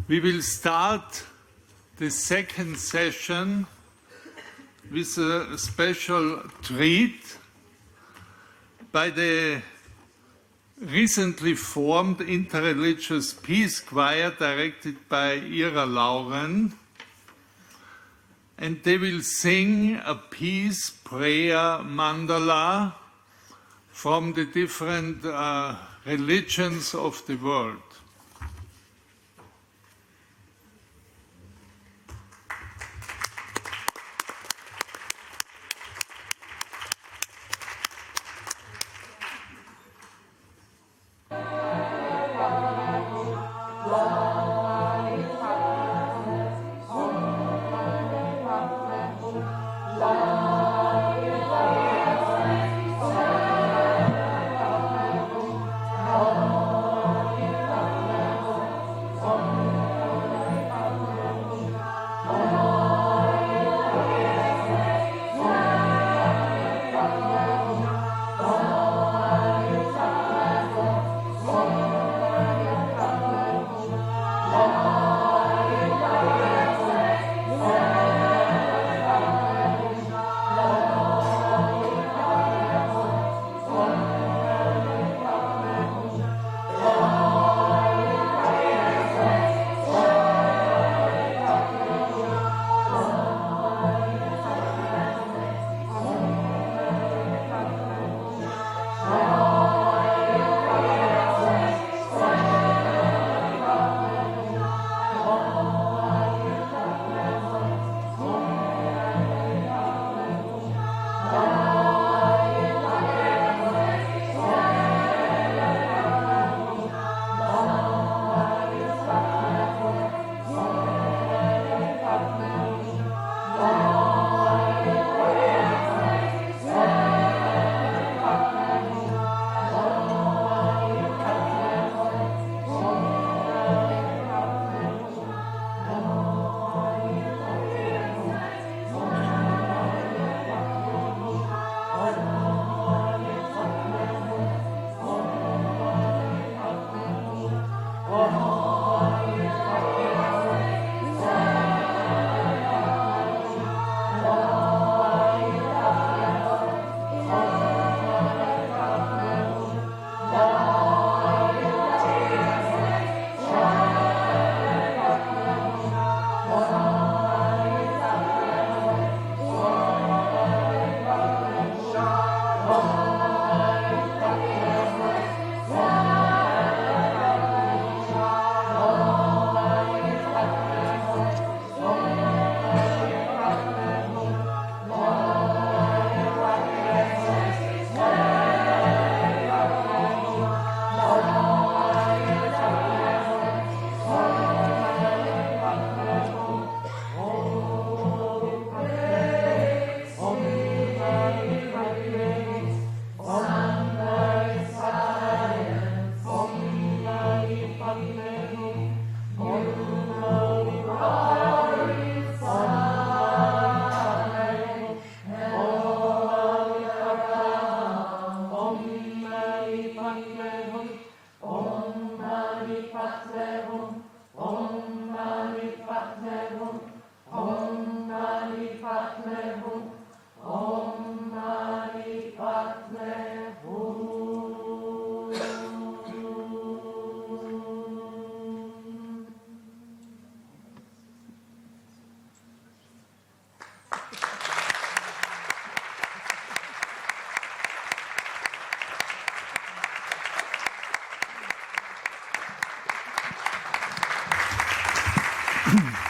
We will start the second session with a special treat by the recently formed interreligious peace choir directed by Ira Lauren, and they will sing a peace prayer mandala from the different religions of the world.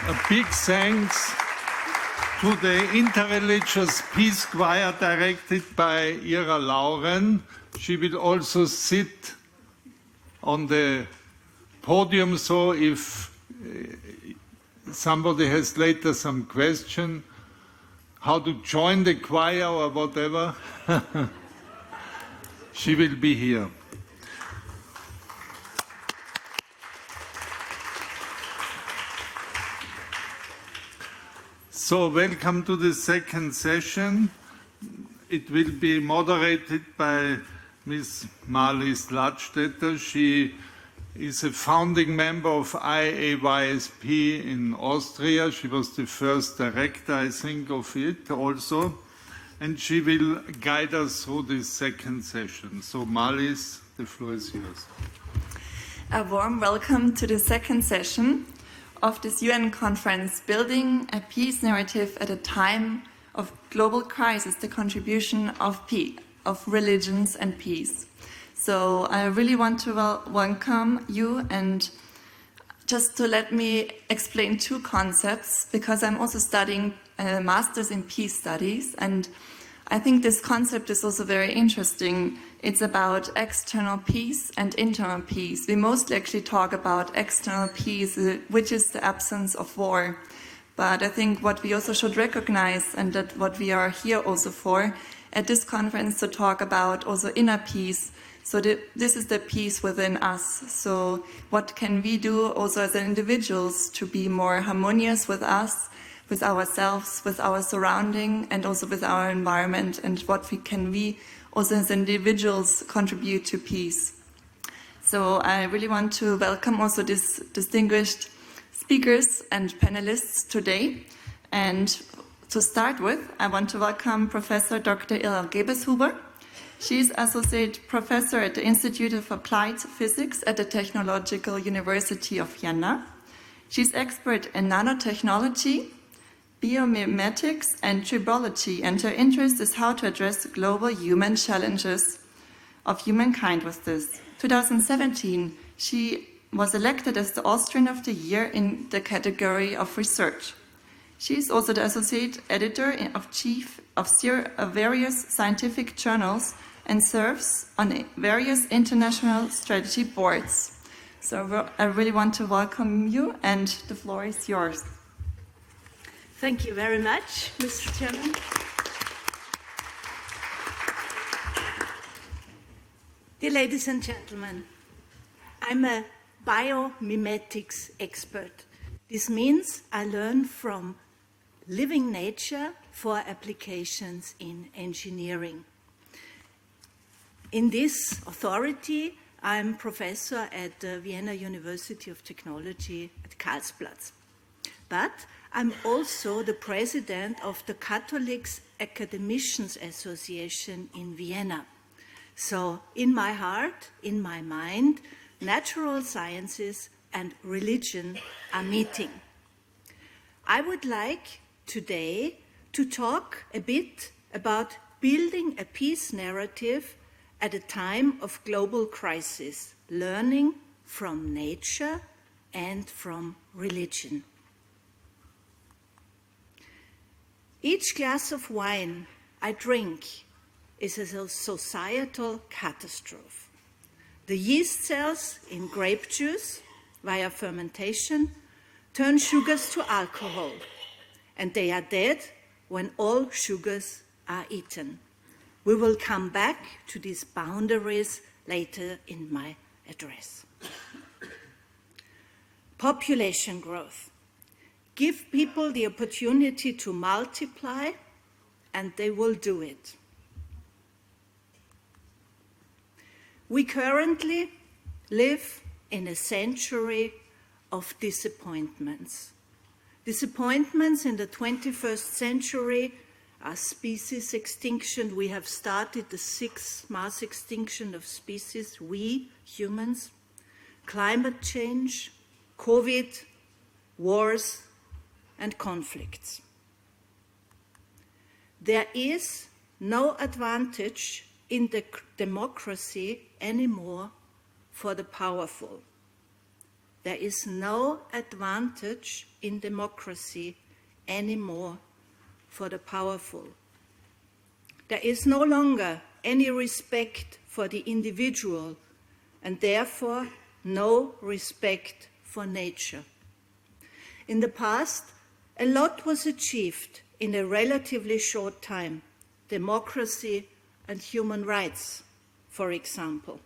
A big thanks to the Interreligious Peace Choir directed by Ira Lauren. She will also sit on the podium, so if somebody has later some question, how to join the choir or whatever, she will be here. So welcome to the second session. It will be moderated by Ms. Marlies Ladstätter. She is a founding member of IAYSP in Austria. She was the first director, I think, of it also. And she will guide us through this second session. So Marlies, the floor is yours. A warm welcome to the second session of this UN conference, Building a Peace Narrative at a Time of Global Crisis, the Contribution of Religions and Peace. So I really want to welcome you, and just to let me explain two concepts, because I'm also studying a master's in peace studies, and I think this concept is also very interesting. It's about external peace and internal peace. We mostly actually talk about external peace, which is the absence of war. But I think what we also should recognize, and that what we are here also for at this conference, to talk about also inner peace. So this is the peace within us. So what can we do also as individuals to be more harmonious with us, with ourselves, with our surrounding, and also with our environment, and what can we also as individuals contribute to peace. So I really want to welcome also these distinguished speakers and panelists today. And to start with, I want to welcome Professor Dr. Ilse Gebeshuber. She's Associate Professor at the Institute of Applied Physics at the Technological University of Vienna. She's expert in nanotechnology, biomimetics and tribology, and her interest is how to address global human challenges of humankind with this. 2017, she was elected as the Austrian of the Year in the category of research. She is also the associate editor-in-chief of various scientific journals and serves on various international strategy boards. So I really want to welcome you, and the floor is yours. Thank you very much, Mr. Chairman. Dear ladies and gentlemen, I'm a biomimetics expert. This means I learn from living nature for applications in engineering. In this authority, I'm professor at the Vienna University of Technology at Karlsplatz. But I'm also the president of the Catholic Academicians Association in Vienna. So in my heart, in my mind, natural sciences and religion are meeting. I would like today to talk a bit about building a peace narrative at a time of global crisis, learning from nature and from religion. Each glass of wine I drink is a societal catastrophe. The yeast cells in grape juice, via fermentation, turn sugars to alcohol, and they are dead when all sugars are eaten. We will come back to these boundaries later in my address. Population growth. Give people the opportunity to multiply, and they will do it. We currently live in a century of disappointments. Disappointments in the 21st century are species extinction. We have started the 6th mass extinction of species, we humans, climate change, COVID, wars, and conflicts. There is no advantage in the democracy anymore for the powerful. There is no advantage in democracy anymore for the powerful. There is no longer any respect for the individual, and therefore no respect for nature. In the past, a lot was achieved in a relatively short time. Democracy and human rights, for example.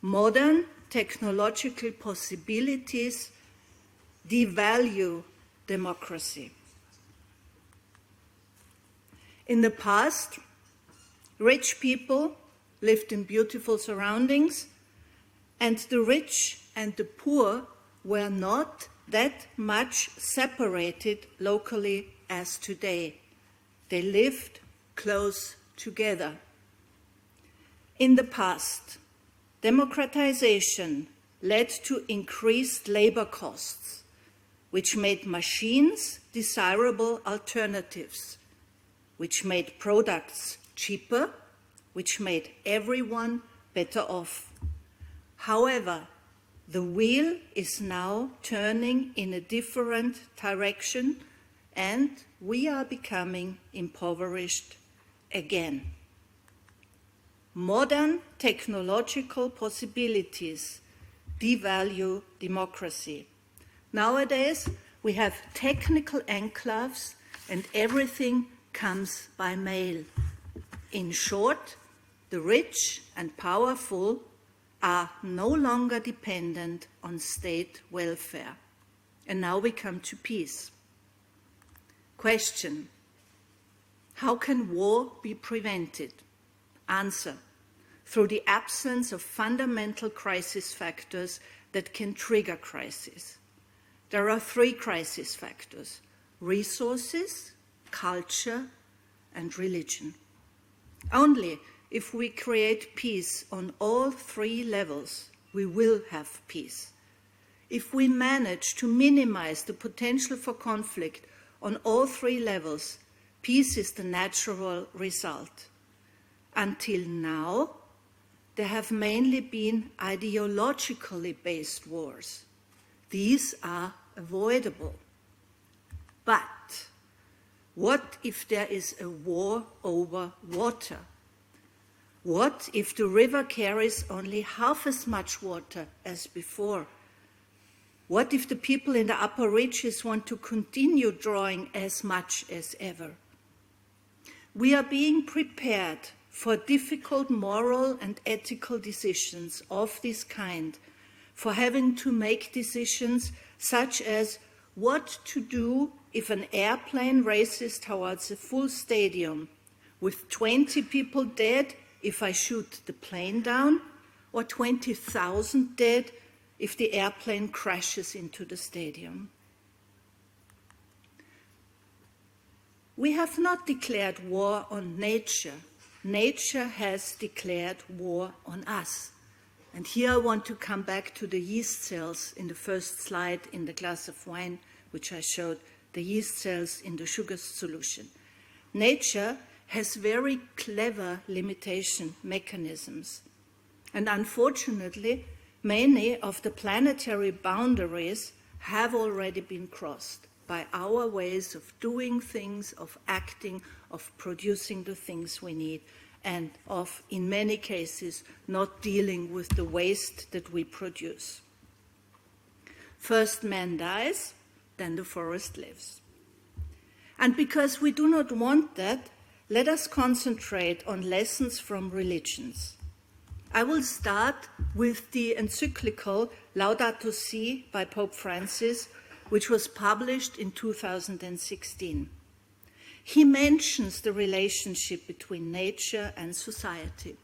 Modern technological possibilities devalue democracy. In the past, rich people lived in beautiful surroundings, and the rich and the poor were not that much separated locally as today. They lived close together. In the past, democratization led to increased labor costs, which made machines desirable alternatives, which made products cheaper, which made everyone better off. However, the wheel is now turning in a different direction, and we are becoming impoverished again. Modern technological possibilities devalue democracy. Nowadays, we have technical enclaves and everything comes by mail. In short, the rich and powerful are no longer dependent on state welfare. And now we come to peace. Question: how can war be prevented? Answer: through the absence of fundamental crisis factors that can trigger crisis. There are 3 crisis factors: resources, culture, and religion. Only if we create peace on all 3 levels, we will have peace. If we manage to minimize the potential for conflict on all 3 levels, peace is the natural result. Until now, there have mainly been ideologically based wars. These are avoidable. But what if there is a war over water? What if the river carries only half as much water as before? What if the people in the upper reaches want to continue drawing as much as ever? We are being prepared for difficult moral and ethical decisions of this kind, for having to make decisions such as what to do if an airplane races towards a full stadium with 20 people dead if I shoot the plane down, or 20,000 dead if the airplane crashes into the stadium. We have not declared war on nature. Nature has declared war on us. And here I want to come back to the yeast cells in the first slide in the glass of wine, which I showed, the yeast cells in the sugar solution. Nature has very clever limitation mechanisms. And unfortunately, many of the planetary boundaries have already been crossed by our ways of doing things, of acting, of producing the things we need, and of, in many cases, not dealing with the waste that we produce. First man dies, then the forest lives. And because we do not want that, let us concentrate on lessons from religions. I will start with the encyclical Laudato Si by Pope Francis, which was published in 2016. He mentions the relationship between nature and society.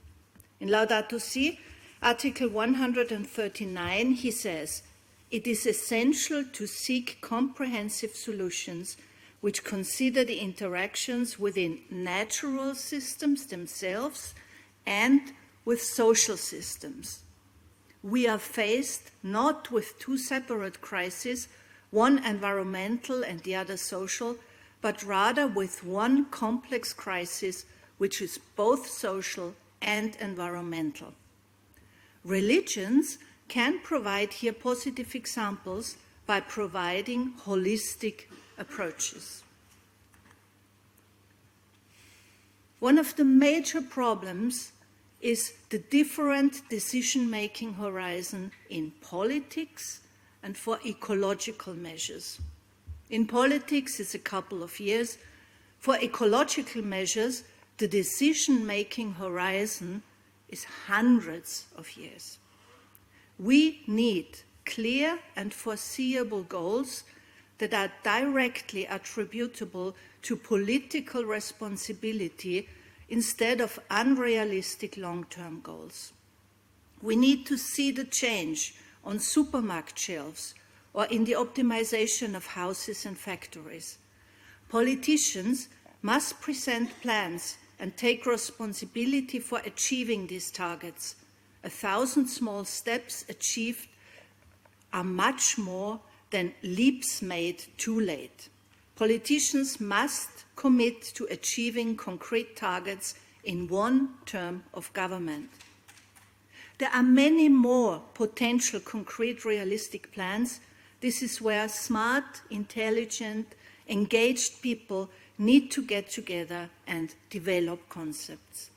In Laudato Si, Article 139, he says, "It is essential to seek comprehensive solutions which consider the interactions within natural systems themselves and with social systems. We are faced not with 2 separate crises, one environmental and the other social, but rather with one complex crisis which is both social and environmental. Religions can provide here positive examples by providing holistic approaches." One of the major problems is the different decision-making horizon in politics and for ecological measures. In politics, it's a couple of years. For ecological measures, the decision-making horizon is hundreds of years. We need clear and foreseeable goals that are directly attributable to political responsibility instead of unrealistic long-term goals. We need to see the change on supermarket shelves or in the optimization of houses and factories. Politicians must present plans and take responsibility for achieving these targets. 1,000 small steps achieved are much more than leaps made too late. Politicians must commit to achieving concrete targets in one term of government. There are many more potential concrete realistic plans. This is where smart, intelligent, engaged people need to get together and develop concepts.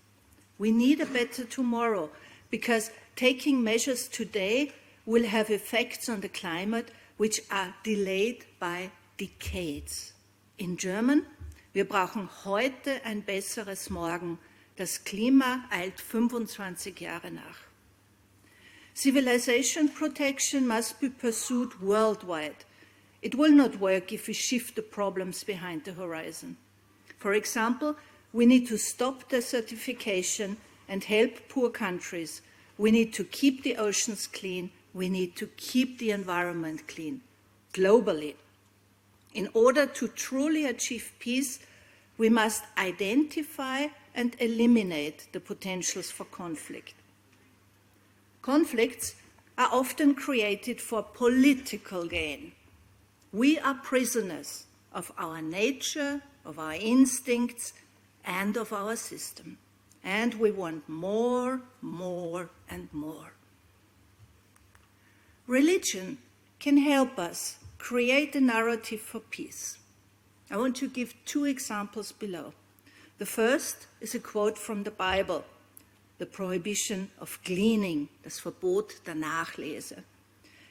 We need a better tomorrow because taking measures today will have effects on the climate which are delayed by decades. In German, wir brauchen heute ein besseres Morgen. Das Klima eilt 25 Jahre nach. Civilization protection must be pursued worldwide. It will not work if we shift the problems behind the horizon. For example, we need to stop desertification and help poor countries. We need to keep the oceans clean. We need to keep the environment clean, globally. In order to truly achieve peace, we must identify and eliminate the potentials for conflict. Conflicts are often created for political gain. We are prisoners of our nature, of our instincts, and of our system. And we want more, more, and more. Religion can help us create a narrative for peace. I want to give 2 examples below. The first is a quote from the Bible, the prohibition of gleaning, das Verbot der Nachlese.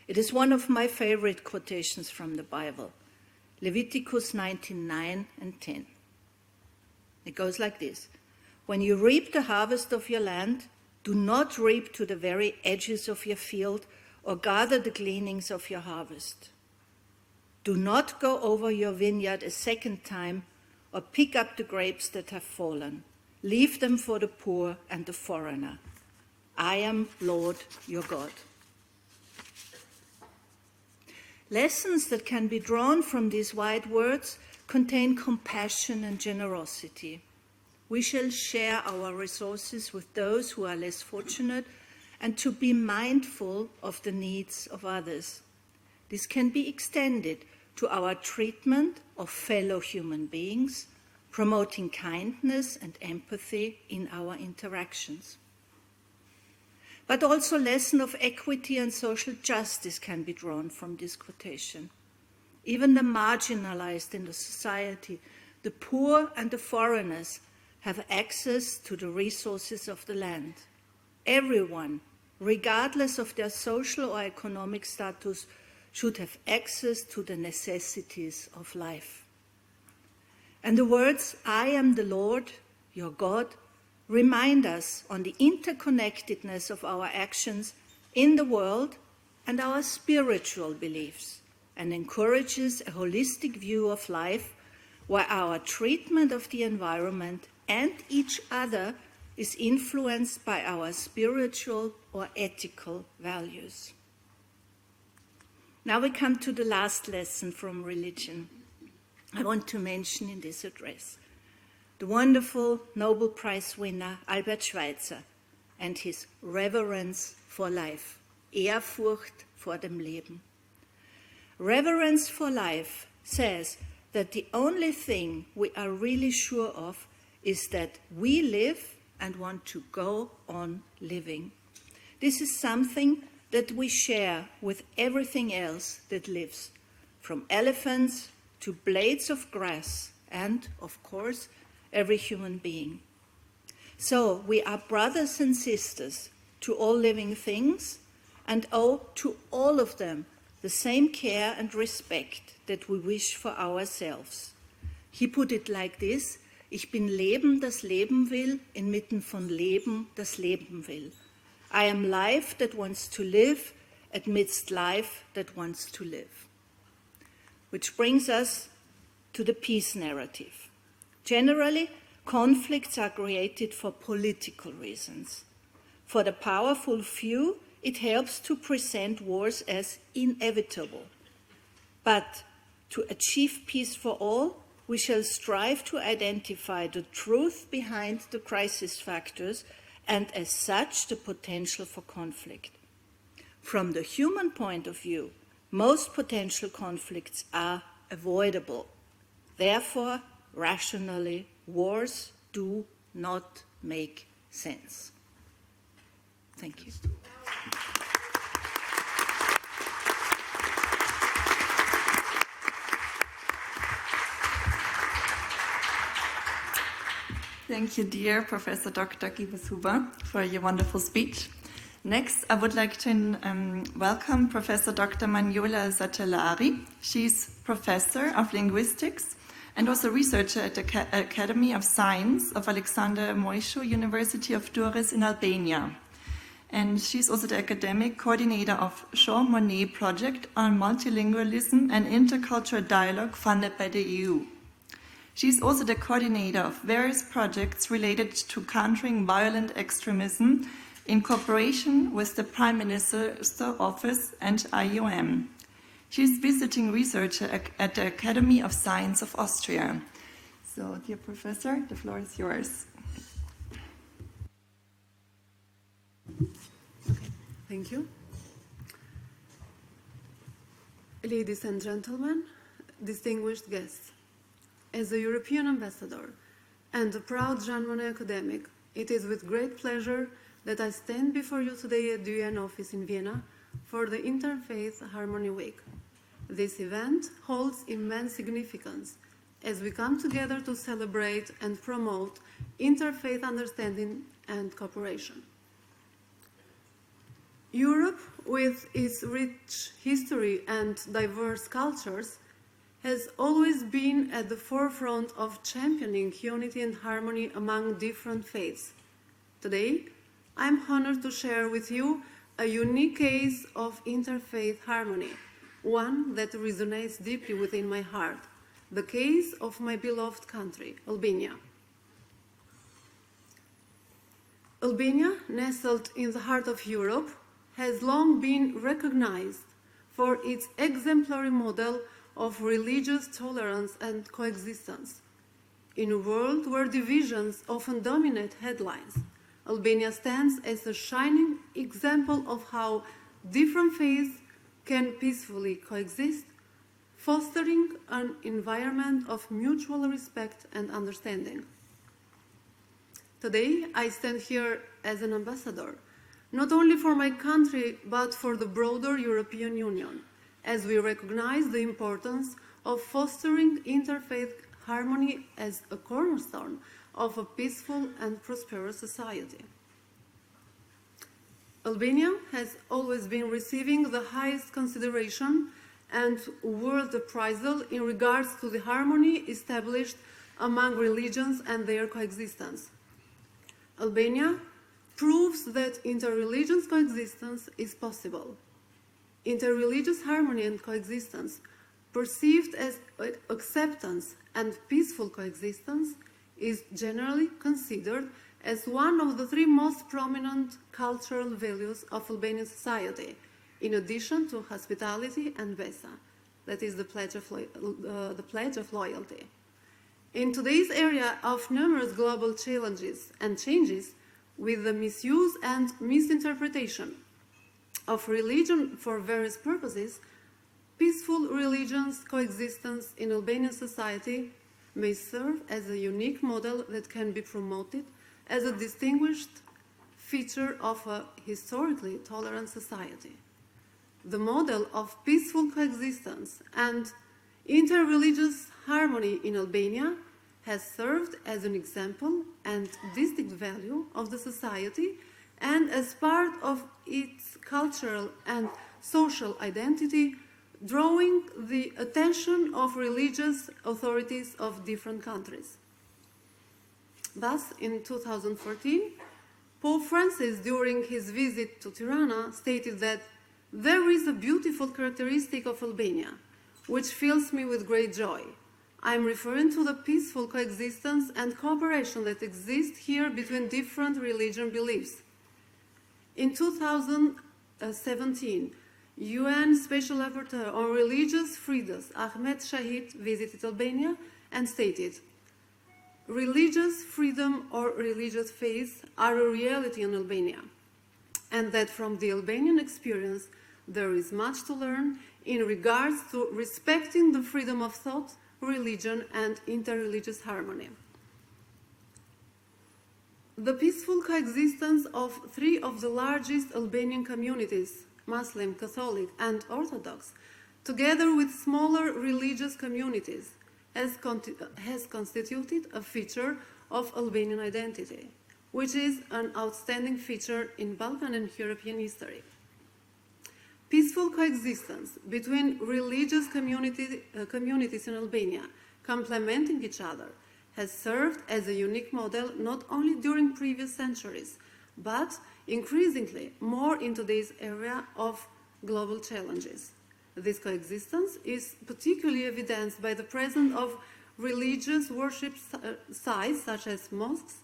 It is one of my favorite quotations from the Bible, Leviticus 19:9 and 10. It goes like this: when you reap the harvest of your land, do not reap to the very edges of your field or gather the gleanings of your harvest. Do not go over your vineyard a second time or pick up the grapes that have fallen. Leave them for the poor and the foreigner. I am Lord your God. Lessons that can be drawn from these wide words contain compassion and generosity. We shall share our resources with those who are less fortunate and to be mindful of the needs of others. This can be extended to our treatment of fellow human beings, promoting kindness and empathy in our interactions. But also a lesson of equity and social justice can be drawn from this quotation. Even the marginalized in the society, the poor and the foreigners, have access to the resources of the land. Everyone, regardless of their social or economic status, should have access to the necessities of life. And the words, I am the Lord, your God, remind us on the interconnectedness of our actions in the world and our spiritual beliefs, and encourages a holistic view of life where our treatment of the environment and each other is influenced by our spiritual or ethical values. Now we come to the last lesson from religion I want to mention in this address. The wonderful Nobel Prize winner Albert Schweitzer and his reverence for life, Ehrfurcht vor dem Leben. Reverence for life says that the only thing we are really sure of is that we live and want to go on living. This is something that we share with everything else that lives, from elephants to blades of grass and, of course, every human being. So we are brothers and sisters to all living things and owe to all of them the same care and respect that we wish for ourselves. He put it like this: Ich bin Leben, das leben will, inmitten von Leben, das leben will. I am life that wants to live, amidst life that wants to live. Which brings us to the peace narrative. Generally, conflicts are created for political reasons. For the powerful few, it helps to present wars as inevitable. But to achieve peace for all, we shall strive to identify the truth behind the crisis factors and, as such, the potential for conflict. From the human point of view, most potential conflicts are avoidable. Therefore, rationally, wars do not make sense. Thank you. Thank you, dear Professor Dr. Giebes-Huber, for your wonderful speech. Next, I would like to welcome Professor Dr. Manuela Zatellari. She's Professor of Linguistics and also researcher at the Academy of Science of Alexander Moishu University of Durrës in Albania. And she's also the academic coordinator of Jean Monnet project on multilingualism and intercultural dialogue funded by the EU. She's also the coordinator of various projects related to countering violent extremism in cooperation with the Prime Minister's Office and IOM. She's visiting researcher at the Academy of Science of Austria. So, dear Professor, the floor is yours. Thank you. Ladies and gentlemen, distinguished guests, as a European ambassador and a proud Jean Monnet academic, it is with great pleasure that I stand before you today at the UN office in Vienna for the Interfaith Harmony Week. This event holds immense significance as we come together to celebrate and promote interfaith understanding and cooperation. Europe, with its rich history and diverse cultures, has always been at the forefront of championing unity and harmony among different faiths. Today, I'm honored to share with you a unique case of interfaith harmony, one that resonates deeply within my heart, the case of my beloved country, Albania. Albania, nestled in the heart of Europe, has long been recognized for its exemplary model of religious tolerance and coexistence. In a world where divisions often dominate headlines, Albania stands as a shining example of how different faiths can peacefully coexist, fostering an environment of mutual respect and understanding. Today, I stand here as an ambassador, not only for my country, but for the broader European Union, as we recognize the importance of fostering interfaith harmony as a cornerstone of a peaceful and prosperous society. Albania has always been receiving the highest consideration and world appraisal in regards to the harmony established among religions and their coexistence. Albania proves that interreligious coexistence is possible. Interreligious harmony and coexistence, perceived as acceptance and peaceful coexistence, is generally considered as one of the three most prominent cultural values of Albanian society, in addition to hospitality and vesa, that is the pledge of loyalty. In today's era of numerous global challenges and changes, with the misuse and misinterpretation of religion for various purposes, peaceful religions' coexistence in Albanian society may serve as a unique model that can be promoted as a distinguished feature of a historically tolerant society. The model of peaceful coexistence and interreligious harmony in Albania has served as an example and distinct value of the society and as part of its cultural and social identity, drawing the attention of religious authorities of different countries. Thus, in 2014, Pope Francis, during his visit to Tirana, stated that there is a beautiful characteristic of Albania, which fills me with great joy. I am referring to the peaceful coexistence and cooperation that exist here between different religious beliefs. In 2000, 2017, UN Special Rapporteur on Religious Freedoms, Ahmed Shahid, visited Albania and stated, "Religious freedom or religious faith are a reality in Albania, and that from the Albanian experience there is much to learn in regards to respecting the freedom of thought, religion, and interreligious harmony." The peaceful coexistence of three of the largest Albanian communities, Muslim, Catholic, and Orthodox, together with smaller religious communities, has constituted a feature of Albanian identity, which is an outstanding feature in Balkan and European history. Peaceful coexistence between religious communities in Albania, complementing each other, has served as a unique model not only during previous centuries, but increasingly more in today's era of global challenges. This coexistence is particularly evidenced by the presence of religious worship sites such as mosques,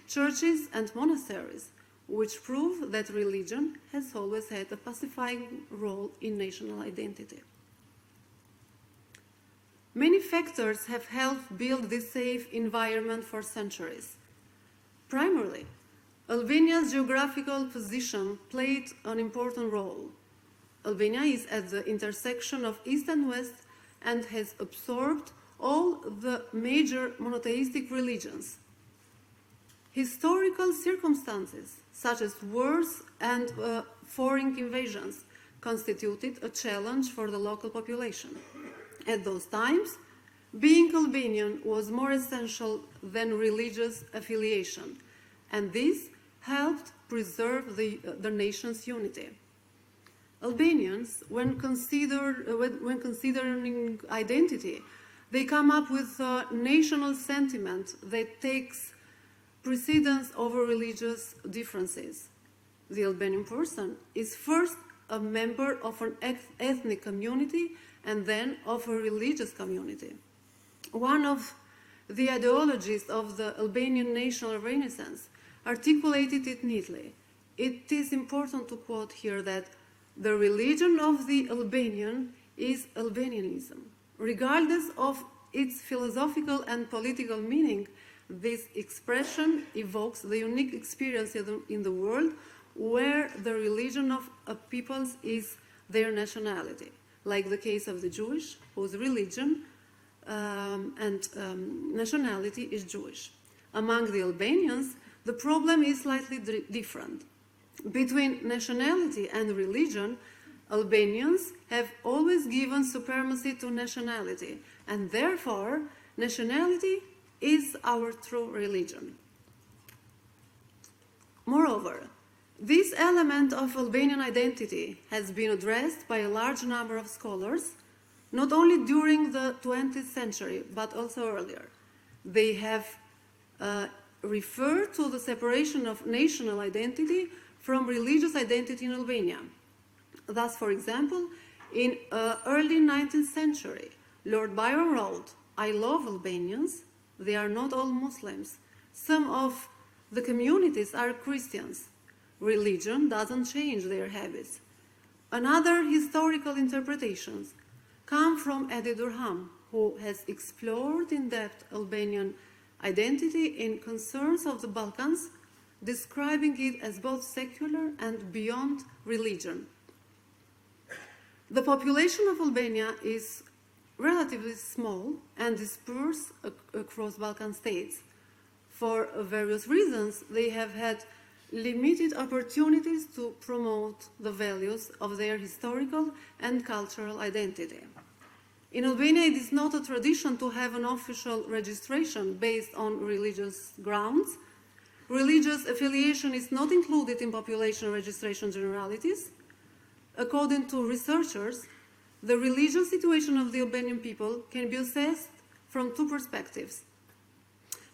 churches, and monasteries, which prove that religion has always had a pacifying role in national identity. Many factors have helped build this safe environment for centuries. Primarily, Albania's geographical position played an important role. Albania is at the intersection of East and West and has absorbed all the major monotheistic religions. Historical circumstances, such as wars and foreign invasions, constituted a challenge for the local population. At those times, being Albanian was more essential than religious affiliation, and this helped preserve the nation's unity. Albanians, when considering identity, they come up with a national sentiment that takes precedence over religious differences. The Albanian person is first a member of an ethnic community and then of a religious community. One of the ideologies of the Albanian national renaissance articulated it neatly. It is important to quote here that the religion of the Albanian is Albanianism. Regardless of its philosophical and political meaning, this expression evokes the unique experience in the world where the religion of a people is their nationality, like the case of the Jewish, whose religion and nationality is Jewish. Among the Albanians, the problem is slightly different. Between nationality and religion, Albanians have always given supremacy to nationality, and therefore, nationality is our true religion. Moreover, this element of Albanian identity has been addressed by a large number of scholars, not only during the 20th century, but also earlier. They have referred to the separation of national identity from religious identity in Albania. Thus, for example, in early 19th century, Lord Byron wrote, "I love Albanians. They are not all Muslims. Some of the communities are Christians. Religion doesn't change their habits." Another historical interpretations come from Eddie Durham, who has explored in depth Albanian identity in Concerns of the Balkans, describing it as both secular and beyond religion. The population of Albania is relatively small and dispersed across Balkan states. For various reasons, they have had limited opportunities to promote the values of their historical and cultural identity. In Albania, it is not a tradition to have an official registration based on religious grounds. Religious affiliation is not included in population registration generalities. According to researchers, the religious situation of the Albanian people can be assessed from two perspectives.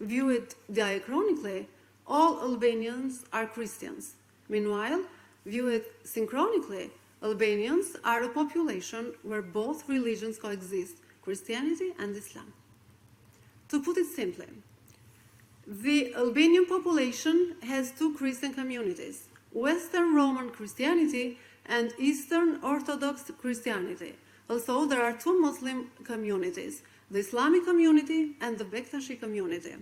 Viewed diachronically, all Albanians are Christians. Meanwhile, viewed synchronically, Albanians are a population where both religions coexist, Christianity and Islam. To put it simply, the Albanian population has two Christian communities. Western Roman Christianity and Eastern Orthodox Christianity. Also, there are two Muslim communities, the Islamic community and the Bektashi community.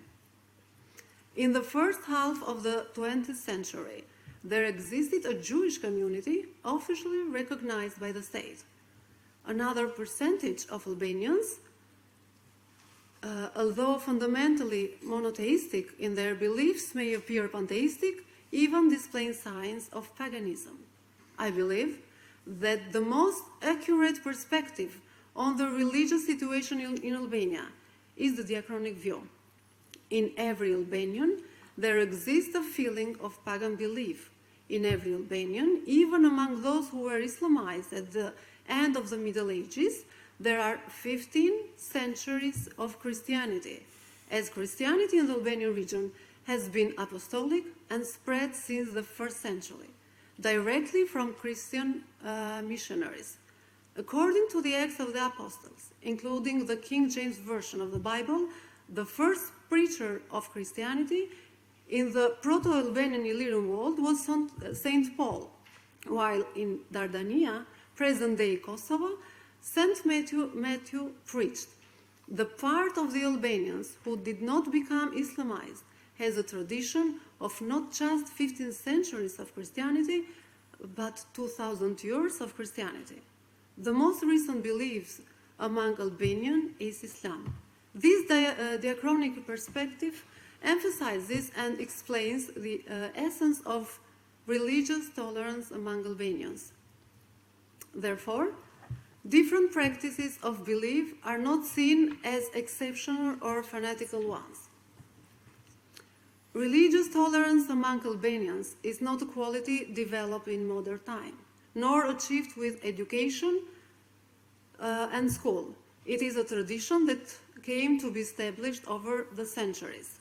In the first half of the 20th century, there existed a Jewish community officially recognized by the state. Another percentage of Albanians, although fundamentally monotheistic in their beliefs, may appear pantheistic, even displaying signs of paganism. I believe that the most accurate perspective on the religious situation in Albania is the diachronic view. In every Albanian, there exists a feeling of pagan belief. In every Albanian, even among those who were Islamized at the end of the Middle Ages, there are 15 centuries of Christianity, as Christianity in the Albanian region has been apostolic and spread since the 1st century, directly from Christian missionaries. According to the Acts of the Apostles, including the King James Version of the Bible, the first preacher of Christianity in the Proto-Albanian Illyrian world was Saint Paul, while in Dardania, present-day Kosovo, Saint Matthew preached. The part of the Albanians who did not become Islamized has a tradition of not just 15 centuries of Christianity, but 2,000 years of Christianity. The most recent beliefs among Albanians is Islam. This diachronic perspective emphasizes and explains the essence of religious tolerance among Albanians. Therefore, different practices of belief are not seen as exceptional or fanatical ones. Religious tolerance among Albanians is not a quality developed in modern time, nor achieved with education and school. It is a tradition that came to be established over the centuries.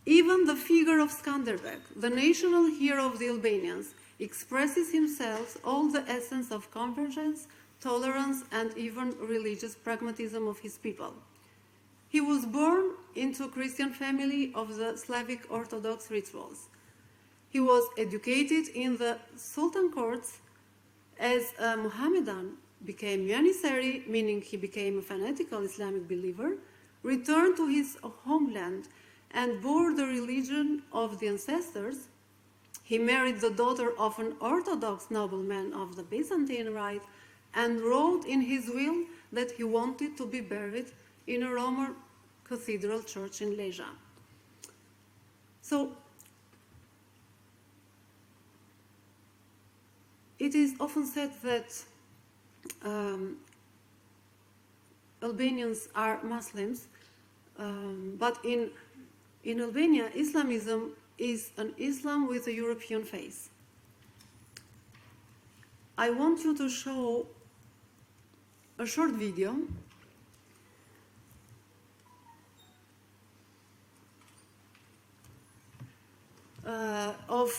Even the figure of Skanderbeg, the national hero of the Albanians, expresses himself all the essence of convergence, tolerance, and even religious pragmatism of his people. He was born into a Christian family of the Slavic Orthodox rituals. He was educated in the Sultan courts. As a Mohammedan, became Janissary, meaning he became a fanatical Islamic believer, returned to his homeland and bore the religion of the ancestors. He married the daughter of an Orthodox nobleman of the Byzantine Rite and wrote in his will that he wanted to be buried in a Roman cathedral church in Leja. So, it is often said that Albanians are Muslims, but in Albania, Islamism is an Islam with a European face. I want you to show a short video of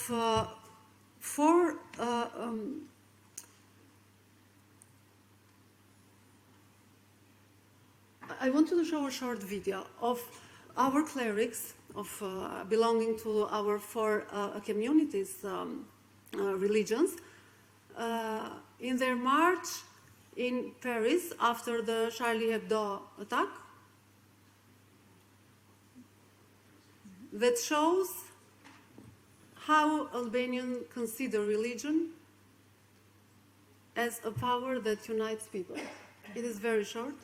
four I want you to show a short video of our clerics belonging to our four communities, religions, in their march in Paris after the Charlie Hebdo attack, that shows how Albanians consider religion as a power that unites people. It is very short.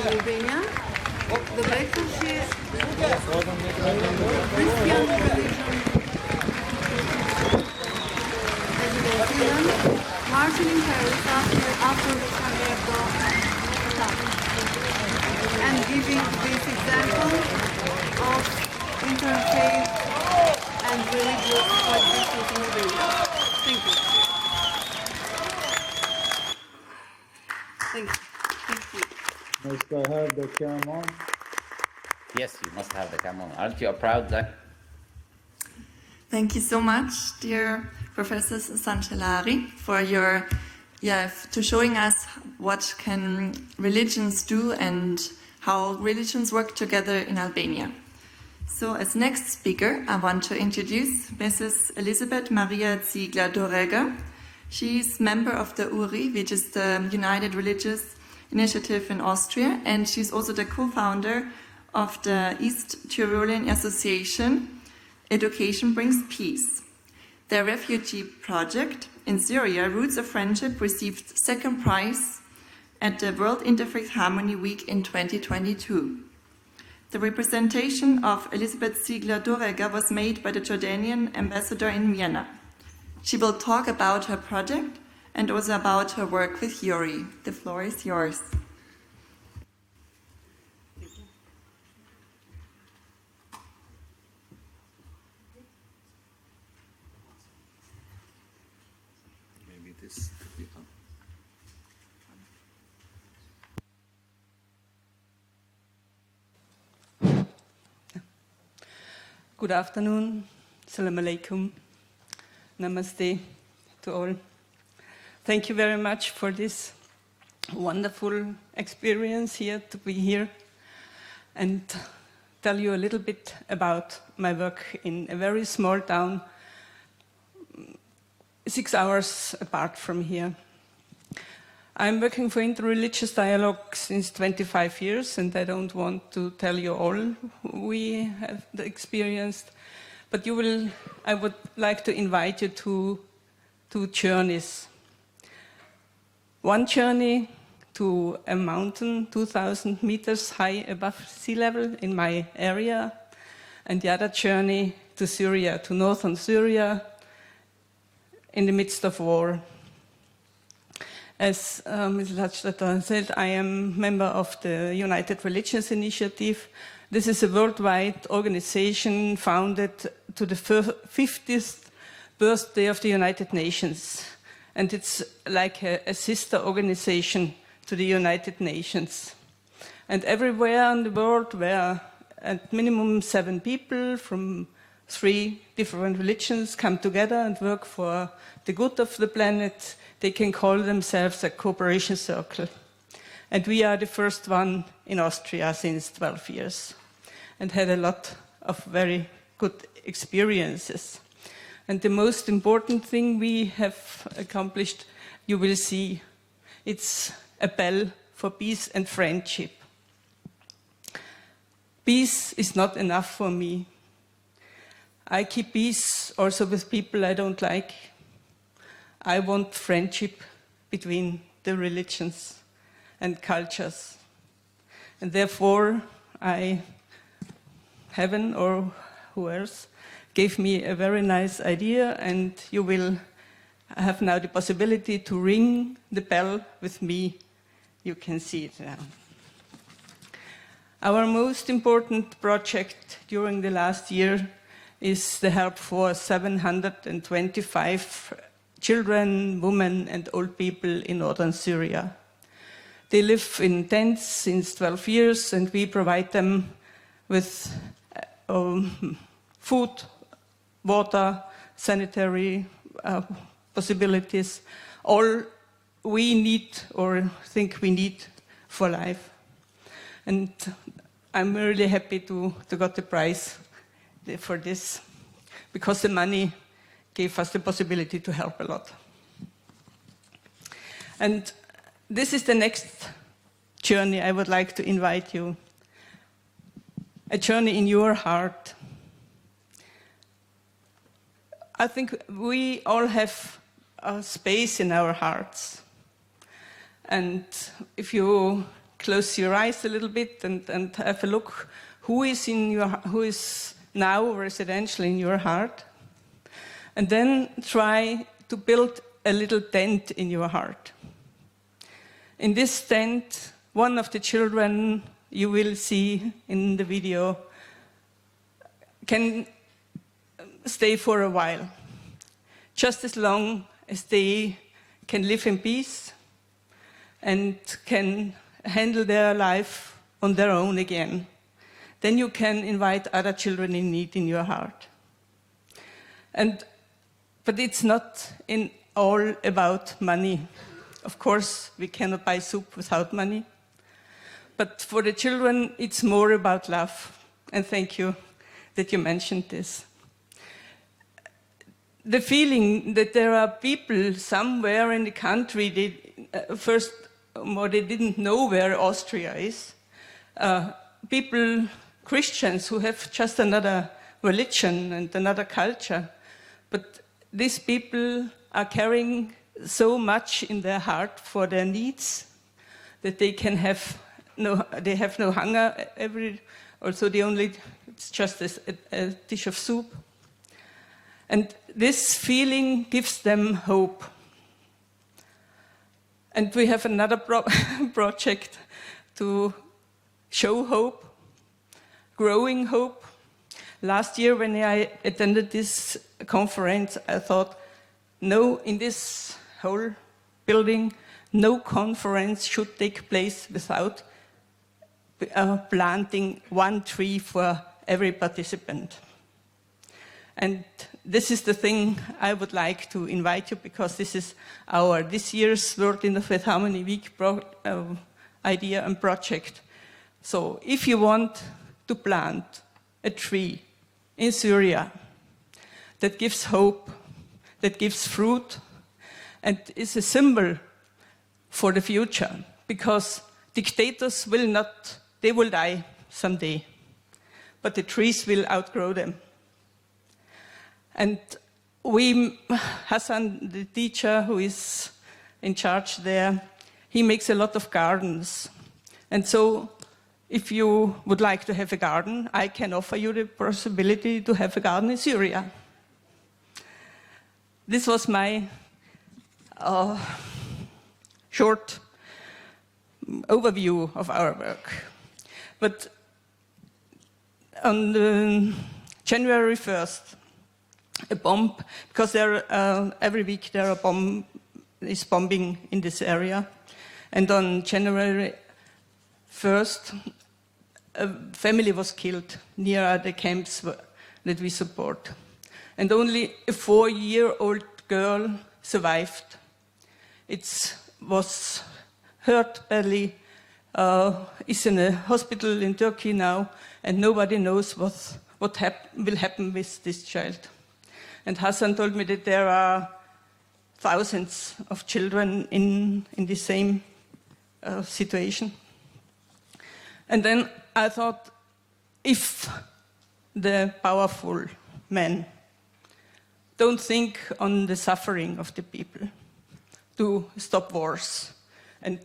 Albania, the Bektashi, Christian religion, as you can see them, marching in Paris after the Charlie Hebdo attack, and giving this example of interfaith and religious coexistence in Albania. Thank you. Must I have the camera? Yes, you must have the camera. Aren't you proud, Zach? Thank you so much, dear Professor Sancellari, for your to showing us what can religions do and how religions work together in Albania. So, as next speaker, I want to introduce Mrs. Elisabeth Maria Ziegler-Dorega. She's member of the URI, which is the United Religious Initiative in Austria, and she's also the co-founder of the East Tyrolean Association, Education Brings Peace. Their refugee project in Syria, Roots of Friendship, received second prize at the World Interfaith Harmony Week in 2022. The representation of Elisabeth Ziegler-Dorega was made by the Jordanian ambassador in Vienna. She will talk about her project and also about her work with URI. The floor is yours. Maybe this could be on. Good afternoon. Assalamu alaikum. Namaste to all. Thank you very much for this wonderful experience here to be here and tell you a little bit about my work in a very small town, 6 hours apart from here. I'm working for interreligious dialogue since 25 years, and I don't want to tell you all we have experienced, but I would like to invite you to 2 journeys. One journey to a mountain 2,000 meters high above sea level in my area, and the other journey to Syria, to northern Syria, in the midst of war. As Ms. Ladstatter said, I am a member of the United Religions Initiative. This is a worldwide organization founded to the 50th birthday of the United Nations. And it's like a sister organization to the United Nations. And everywhere in the world where at minimum 7 people from 3 different religions come together and work for the good of the planet, they can call themselves a cooperation circle. And we are the first one in Austria since 12 years and had a lot of very good experiences. And the most important thing we have accomplished, you will see, it's a bell for peace and friendship. Peace is not enough for me. I keep peace also with people I don't like. I want friendship between the religions and cultures. And therefore, heaven or who else, gave me a very nice idea, and you will have now the possibility to ring the bell with me. You can see it now. Our most important project during the last year is the help for 725 children, women, and old people in northern Syria. They live in tents since 12 years, and we provide them with food, water, sanitary possibilities, all we need or think we need for life. And I'm really happy to got the prize for this, because the money gave us the possibility to help a lot. And this is the next journey I would like to invite you. A journey in your heart. I think we all have a space in our hearts. And if you close your eyes a little bit and have a look, who is now residential in your heart? And then try to build a little tent in your heart. In this tent, one of the children you will see in the video can stay for a while, just as long as they can live in peace and can handle their life on their own again. Then you can invite other children in need in your heart. But it's not all about money. Of course, we cannot buy soup without money. But for the children, it's more about love. And thank you that you mentioned this. The feeling that there are people somewhere in the country, they didn't know where Austria is. Christians who have just another religion and another culture. But these people are carrying so much in their heart for their needs that they have no hunger it's just a dish of soup. And this feeling gives them hope. And we have another project to show hope, growing hope. Last year when I attended this conference, I thought, no, in this whole building, no conference should take place without planting one tree for every participant. And this is the thing I would like to invite you, because this is this year's World Interfaith Harmony Week idea and project. So if you want to plant a tree in Syria that gives hope, that gives fruit, and is a symbol for the future, because dictators will die someday, but the trees will outgrow them. And Hassan, the teacher who is in charge there, he makes a lot of gardens. And so if you would like to have a garden, I can offer you the possibility to have a garden in Syria. This was my short overview of our work. But on January 1st, a bomb, because every week there is bombing in this area. And on January 1st, a family was killed near the camps that we support. And only a 4-year-old girl survived. It was hurt badly, is in a hospital in Turkey now, and nobody knows what will happen with this child. And Hassan told me that there are thousands of children in the same situation. And then I thought, if the powerful men don't think on the suffering of the people to stop wars, and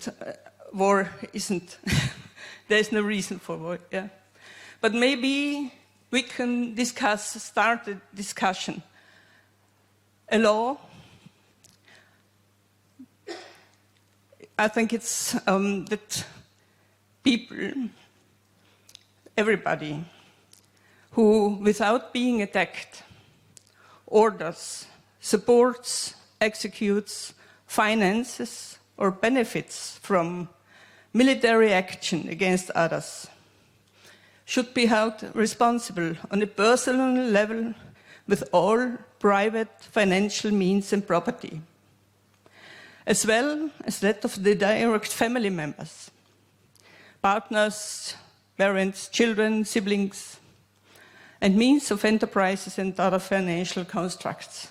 war isn't, there's no reason for war, yeah. But maybe we can start a discussion. A law, I think it's that people, everybody, who without being attacked, orders, supports, executes, finances, or benefits from military action against others, should be held responsible on a personal level with all private financial means and property, as well as that of the direct family members, partners, parents, children, siblings, and means of enterprises and other financial constructs.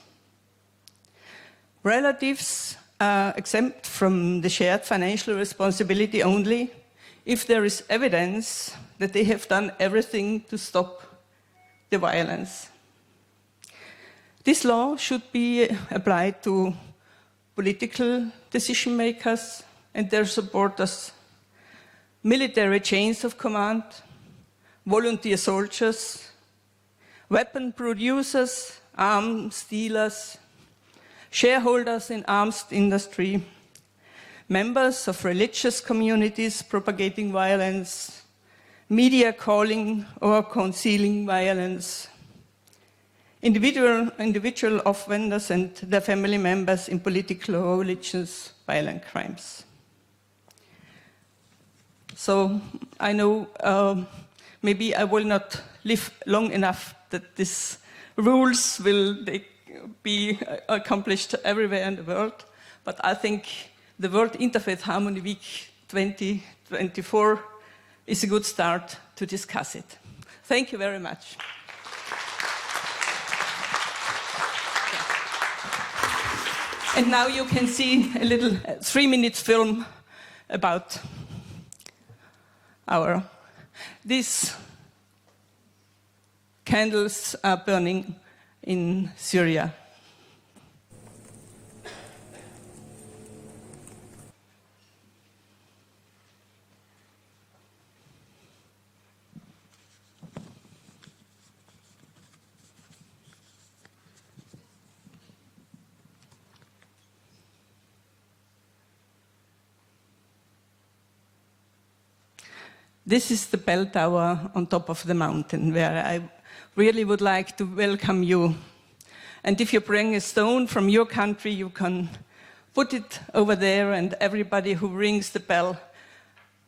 Relatives are exempt from the shared financial responsibility only if there is evidence that they have done everything to stop the violence. This law should be applied to political decision makers and their supporters, military chains of command, volunteer soldiers, weapon producers, arms dealers, shareholders in arms industry, members of religious communities propagating violence, media calling or concealing violence, individual offenders and their family members in political or religious violent crimes. So I know maybe I will not live long enough that these rules will be accomplished everywhere in the world. But I think the World Interfaith Harmony Week 2024 is a good start to discuss it. Thank you very much. And now you can see a little 3-minute film about these candles are burning in Syria. This is the bell tower on top of the mountain where I really would like to welcome you. And if you bring a stone from your country, you can put it over there, and everybody who rings the bell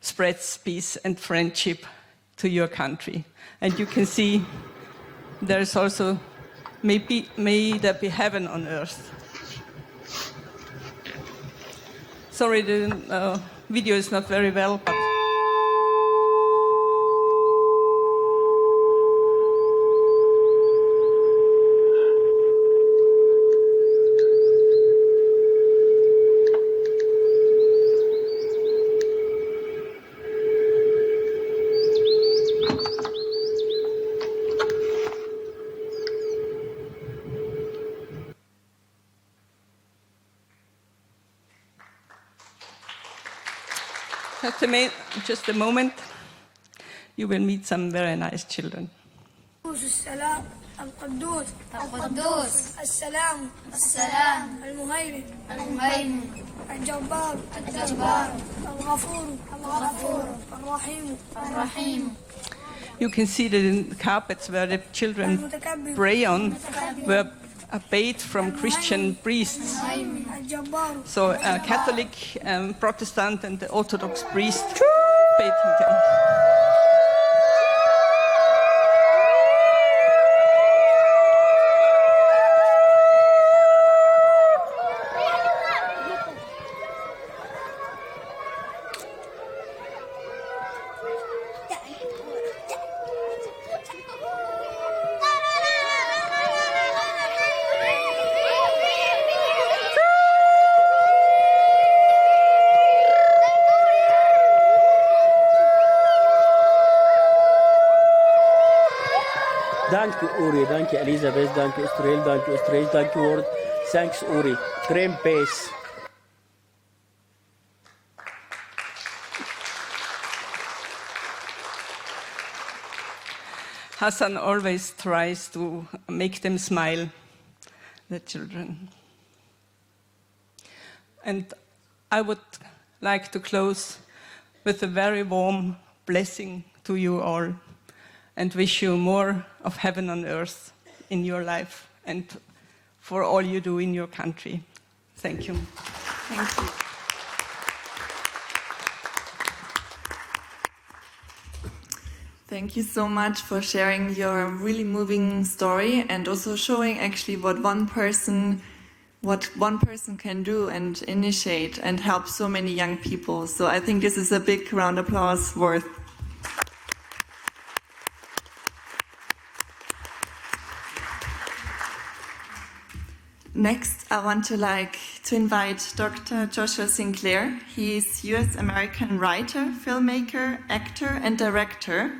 spreads peace and friendship to your country. And you can see there is also, may there be heaven on earth. Sorry, the video is not very well, but just a moment, you will meet some very nice children. السلام القدوس القدوس السلام السلام المهيمن المهيمن الجبار الجبار الغفور الغفور الرحيم الرحيم. You can see the carpets where the children pray on were paid from Christian priests. الجبار So a Catholic, Protestant, and the Orthodox priest paid them. Dank u Uri, dank je Elisabeth, dank je Israel, dank je Australia, dank je Word. Thanks Uri. Cream pace. Hassan always tries to make them smile, the children. And I would like to close with a very warm blessing to you all, and wish you more of heaven on earth in your life and for all you do in your country. Thank you. Thank you. Thank you so much for sharing your really moving story and also showing actually what one person can do and initiate and help so many young people. So I think this is a big round of applause worth. Next, I want to invite Dr. Joshua Sinclair. He is US-American writer, filmmaker, actor, and director,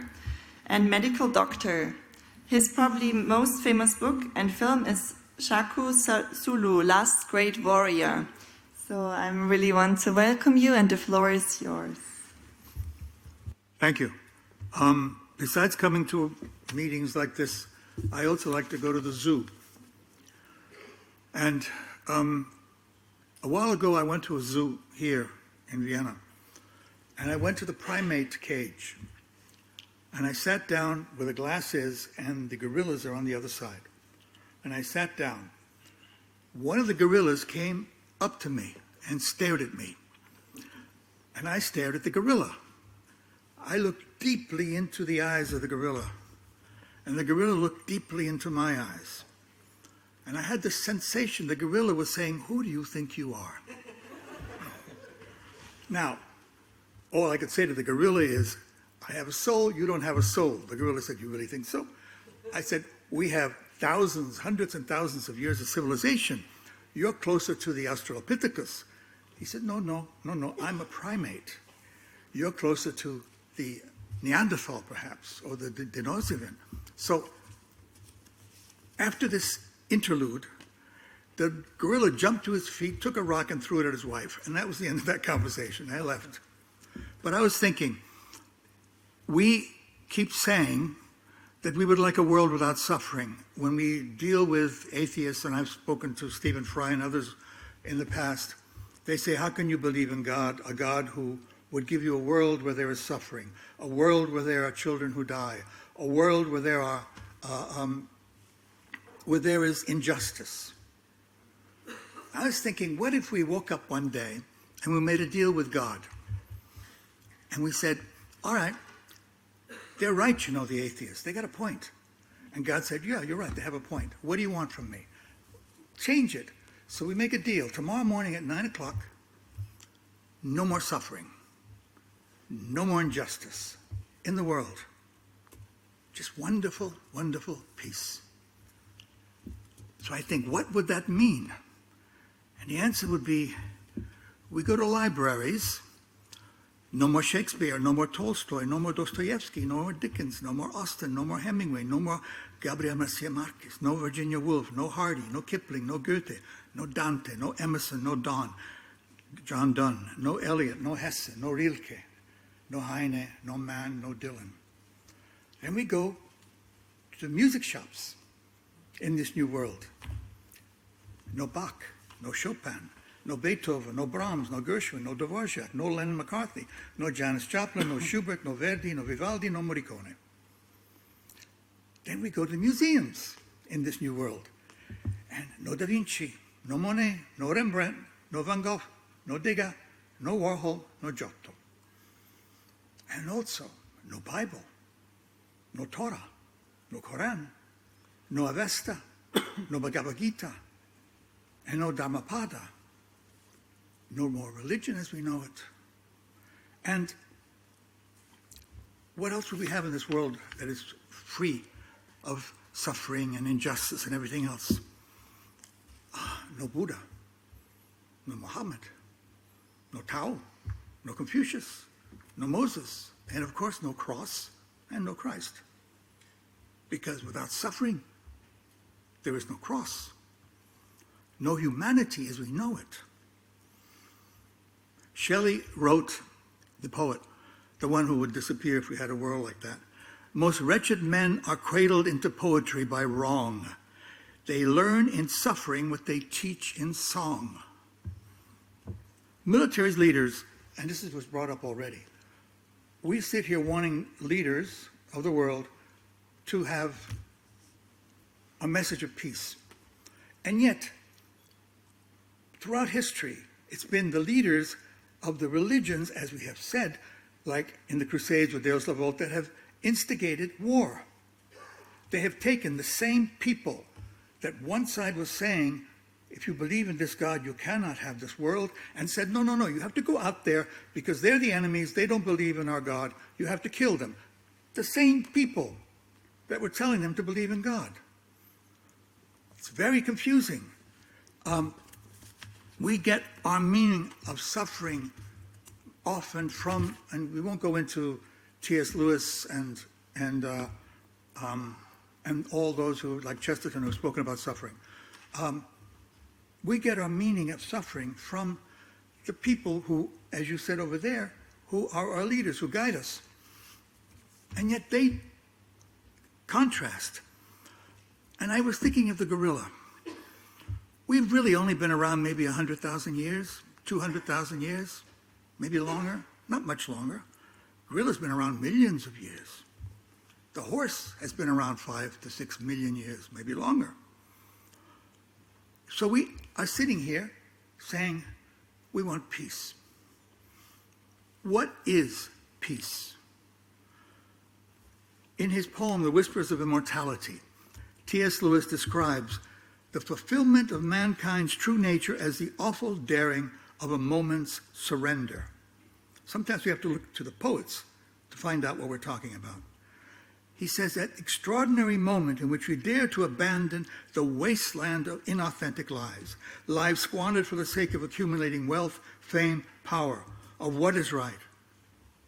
and medical doctor. His probably most famous book and film is Shaku Zulu, Last Great Warrior. So I really want to welcome you, and the floor is yours. Thank you. Besides coming to meetings like this, I also like to go to the zoo. And a while ago, I went to a zoo here in Vienna, and I went to the primate cage. And I sat down where the glass is, and the gorillas are on the other side. And I sat down. One of the gorillas came up to me and stared at me. And I stared at the gorilla. I looked deeply into the eyes of the gorilla, and the gorilla looked deeply into my eyes. And I had the sensation the gorilla was saying, "Who do you think you are?" Now, all I could say to the gorilla is, "I have a soul, you don't have a soul." The gorilla said, "You really think so?" I said, "We have thousands, hundreds and thousands of years of civilization. You're closer to the Australopithecus." He said, No, I'm a primate. You're closer to the Neanderthal, perhaps, or the Denisovan. So, after this interlude, the gorilla jumped to his feet, took a rock, and threw it at his wife. And that was the end of that conversation. I left. But I was thinking, we keep saying that we would like a world without suffering. When we deal with atheists, and I've spoken to Stephen Fry and others in the past, they say, how can you believe in God, a God who would give you a world where there is suffering, a world where there are children who die, a world where there is injustice? I was thinking, what if we woke up one day and we made a deal with God? And we said, all right, they're right, the atheists. They got a point. And God said, yeah, you're right, they have a point. What do you want from me? Change it. So we make a deal. Tomorrow morning at 9 o'clock, no more suffering. No more injustice in the world. Just wonderful, wonderful peace. So I think, what would that mean? And the answer would be, we go to libraries, no more Shakespeare, no more Tolstoy, no more Dostoevsky, no more Dickens, no more Austen, no more Hemingway, no more Gabriel Garcia Marquez, no Virginia Woolf, no Hardy, no Kipling, no Goethe, no Dante, no Emerson, no John Donne, no Eliot, no Hesse, no Rilke, no Heine, no Mann, no Dylan. Then we go to music shops in this new world. No Bach, no Chopin, no Beethoven, no Brahms, no Gershwin, no Dvorak, no Lennon McCartney, no Janis Joplin, no Schubert, no Verdi, no Vivaldi, no Morricone. Then we go to museums in this new world. And no Da Vinci, no Monet, no Rembrandt, no Van Gogh, no Degas, no Warhol, no Giotto. And also, no Bible, no Torah, no Quran, no Avesta, no Bhagavad Gita, and no Dhammapada. No more religion as we know it. And what else would we have in this world that is free of suffering and injustice and everything else? No Buddha, no Muhammad, no Tao, no Confucius, no Moses, and of course no cross and no Christ. Because without suffering, there is no cross. No humanity as we know it. Shelley wrote, the poet, the one who would disappear if we had a world like that, most wretched men are cradled into poetry by wrong. They learn in suffering what they teach in song. Military leaders, and this was brought up already, we sit here wanting leaders of the world to have a message of peace. And yet, throughout history, it's been the leaders of the religions, as we have said, like in the Crusades with Deus la Volt, that have instigated war. They have taken the same people that one side was saying, if you believe in this God, you cannot have this world, and said, no, you have to go out there because they're the enemies, they don't believe in our God, you have to kill them. The same people that were telling them to believe in God. It's very confusing. We get our meaning of suffering often from, and we won't go into T.S. Lewis and all those who, like Chesterton, who've spoken about suffering. We get our meaning of suffering from the people who, as you said over there, who are our leaders, who guide us. And yet they contrast. And I was thinking of the gorilla. We've really only been around maybe 100,000 years, 200,000 years, maybe longer, not much longer. Gorilla's been around millions of years. The horse has been around 5 to 6 million years, maybe longer. So we are sitting here saying, we want peace. What is peace? In his poem, The Whispers of Immortality, T.S. Lewis describes the fulfillment of mankind's true nature as the awful daring of a moment's surrender. Sometimes we have to look to the poets to find out what we're talking about. He says that extraordinary moment in which we dare to abandon the wasteland of inauthentic lives, lives squandered for the sake of accumulating wealth, fame, power, of what is right,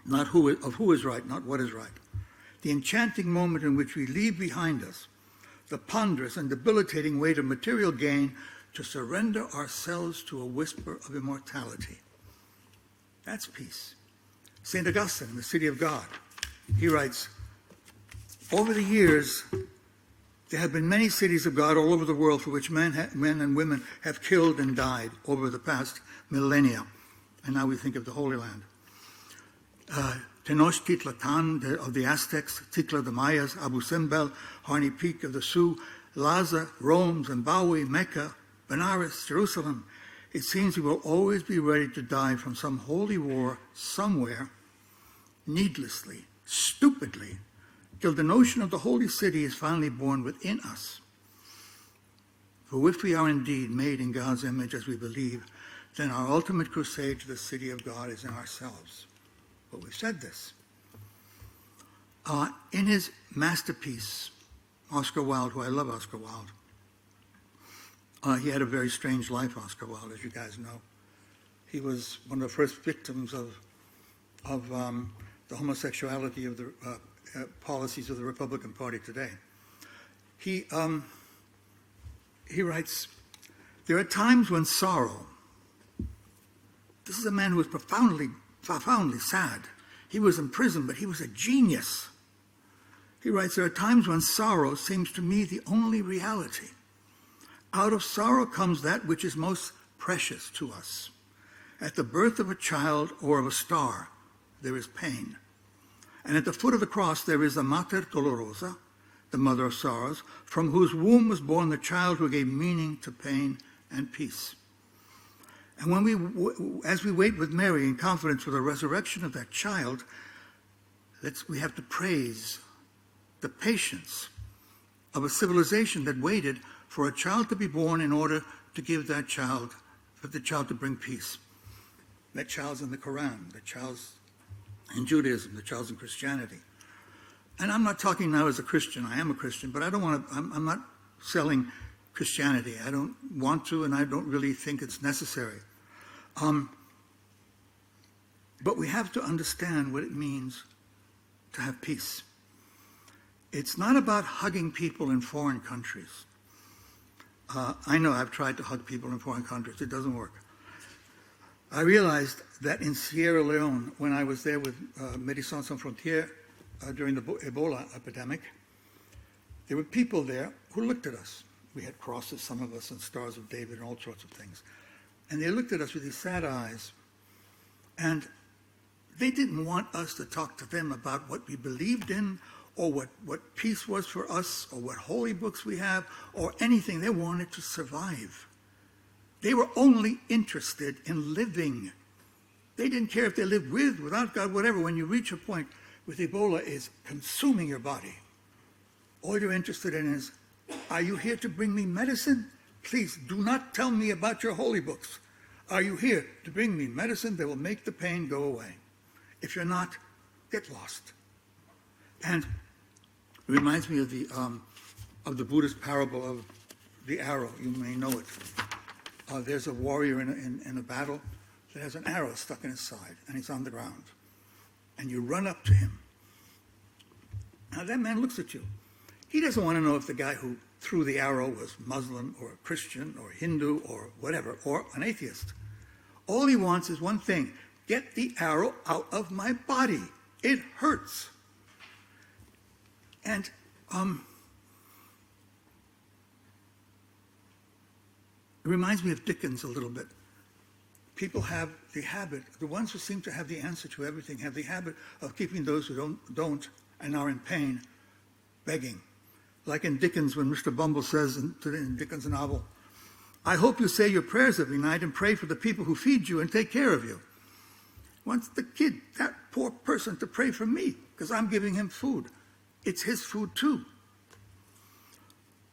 not who is right, not what is right. The enchanting moment in which we leave behind us the ponderous and debilitating weight of material gain to surrender ourselves to a whisper of immortality. That's peace. St. Augustine in the City of God, he writes, over the years, there have been many cities of God all over the world for which men and women have killed and died over the past millennia. And now we think of the Holy Land. Tenochtitlan of the Aztecs, Tikla the Mayas, Abu Simbel, Harney Peak of the Sioux, Lhasa, Rome, Zimbabwe, Mecca, Benares, Jerusalem. It seems we will always be ready to die from some holy war somewhere, needlessly, stupidly, till the notion of the holy city is finally born within us. For if we are indeed made in God's image as we believe, then our ultimate crusade to the city of God is in ourselves. But we've said this. In his masterpiece, Oscar Wilde, who I love Oscar Wilde, he had a very strange life, Oscar Wilde, as you guys know. He was one of the first victims of the homosexuality of the policies of the Republican Party today. He writes, there are times when sorrow, this is a man who was profoundly sad. He was in prison, but he was a genius. He writes, there are times when sorrow seems to me the only reality. Out of sorrow comes that which is most precious to us. At the birth of a child or of a star, there is pain. And at the foot of the cross, there is the Mater Dolorosa, the mother of sorrows, from whose womb was born the child who gave meaning to pain and peace. And as we wait with Mary in confidence for the resurrection of that child, we have to praise the patience of a civilization that waited for a child to be born in order to give that child, for the child to bring peace. That child's in the Quran, that child's in Judaism, the child's in Christianity. And I'm not talking now as a Christian. I am a Christian, but I'm not selling Christianity. I don't want to, and I don't really think it's necessary. But we have to understand what it means to have peace. It's not about hugging people in foreign countries. I know I've tried to hug people in foreign countries. It doesn't work. I realized that in Sierra Leone, when I was there with Médecins Sans Frontières during the Ebola epidemic, there were people there who looked at us. We had crosses, some of us, and Stars of David and all sorts of things. And they looked at us with these sad eyes, and they didn't want us to talk to them about what we believed in, or what peace was for us, or what holy books we have, or anything. They wanted to survive. They were only interested in living. They didn't care if they lived with, without God, whatever. When you reach a point with Ebola is consuming your body, all you're interested in is, are you here to bring me medicine? Please do not tell me about your holy books. Are you here to bring me medicine that will make the pain go away? If you're not, get lost. And it reminds me of the Buddhist parable of the arrow. You may know it. There's a warrior in a battle that has an arrow stuck in his side, and he's on the ground. And you run up to him. Now that man looks at you. He doesn't want to know if the guy who threw the arrow was Muslim or Christian or Hindu or whatever, or an atheist. All he wants is one thing: get the arrow out of my body. It hurts. And it reminds me of Dickens a little bit. People have the habit, the ones who seem to have the answer to everything, have the habit of keeping those who don't and are in pain begging. Like in Dickens, when Mr. Bumble says in Dickens' novel, I hope you say your prayers every night and pray for the people who feed you and take care of you. Wants the kid, that poor person, to pray for me because I'm giving him food. It's his food too.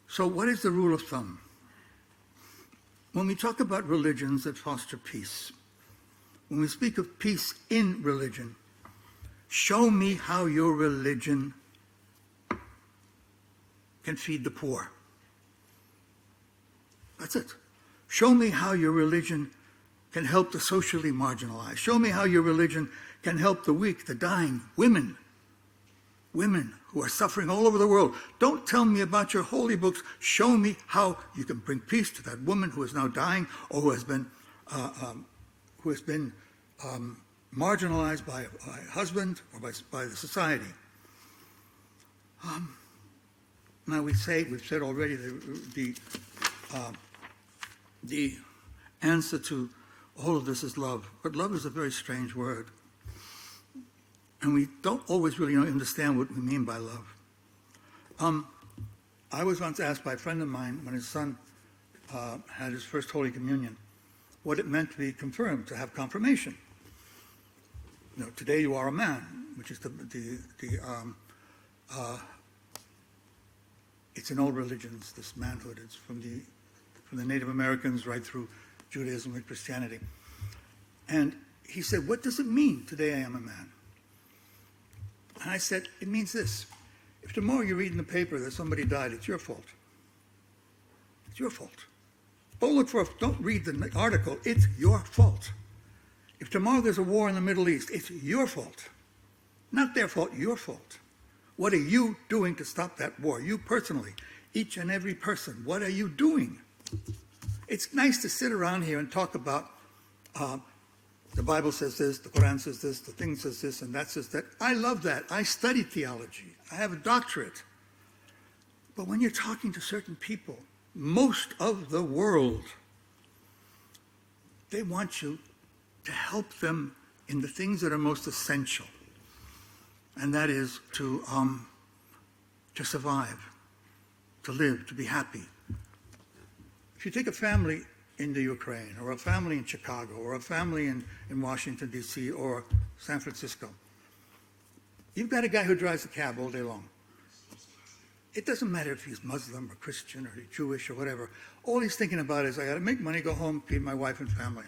So what is the rule of thumb? When we talk about religions that foster peace, when we speak of peace in religion, show me how your religion can feed the poor. That's it. Show me how your religion can help the socially marginalized. Show me how your religion can help the weak, the dying, women who are suffering all over the world. Don't tell me about your holy books. Show me how you can bring peace to that woman who is now dying or who has been marginalized by a husband or by the society. Now we've said already the answer to all of this is love, but love is a very strange word. And we don't always really understand what we mean by love. I was once asked by a friend of mine when his son had his first Holy Communion, what it meant to be confirmed, to have confirmation. You know, today you are a man, which is it's in all religions, this manhood. It's from the Native Americans right through Judaism and Christianity. And he said, what does it mean, today I am a man? And I said, it means this. If tomorrow you read in the paper that somebody died, it's your fault. It's your fault. Don't read the article, it's your fault. If tomorrow there's a war in the Middle East, it's your fault. Not their fault, your fault. What are you doing to stop that war? You personally, each and every person, what are you doing? It's nice to sit around here and talk about the Bible says this, the Quran says this, the thing says this, and that says that. I love that. I studied theology. I have a doctorate. But when you're talking to certain people, most of the world, they want you to help them in the things that are most essential. And that is to survive, to live, to be happy. If you take a family in the Ukraine, or a family in Chicago, or a family in Washington, D.C., or San Francisco, you've got a guy who drives a cab all day long. It doesn't matter if he's Muslim or Christian or Jewish or whatever. All he's thinking about is, I got to make money, go home, feed my wife and family.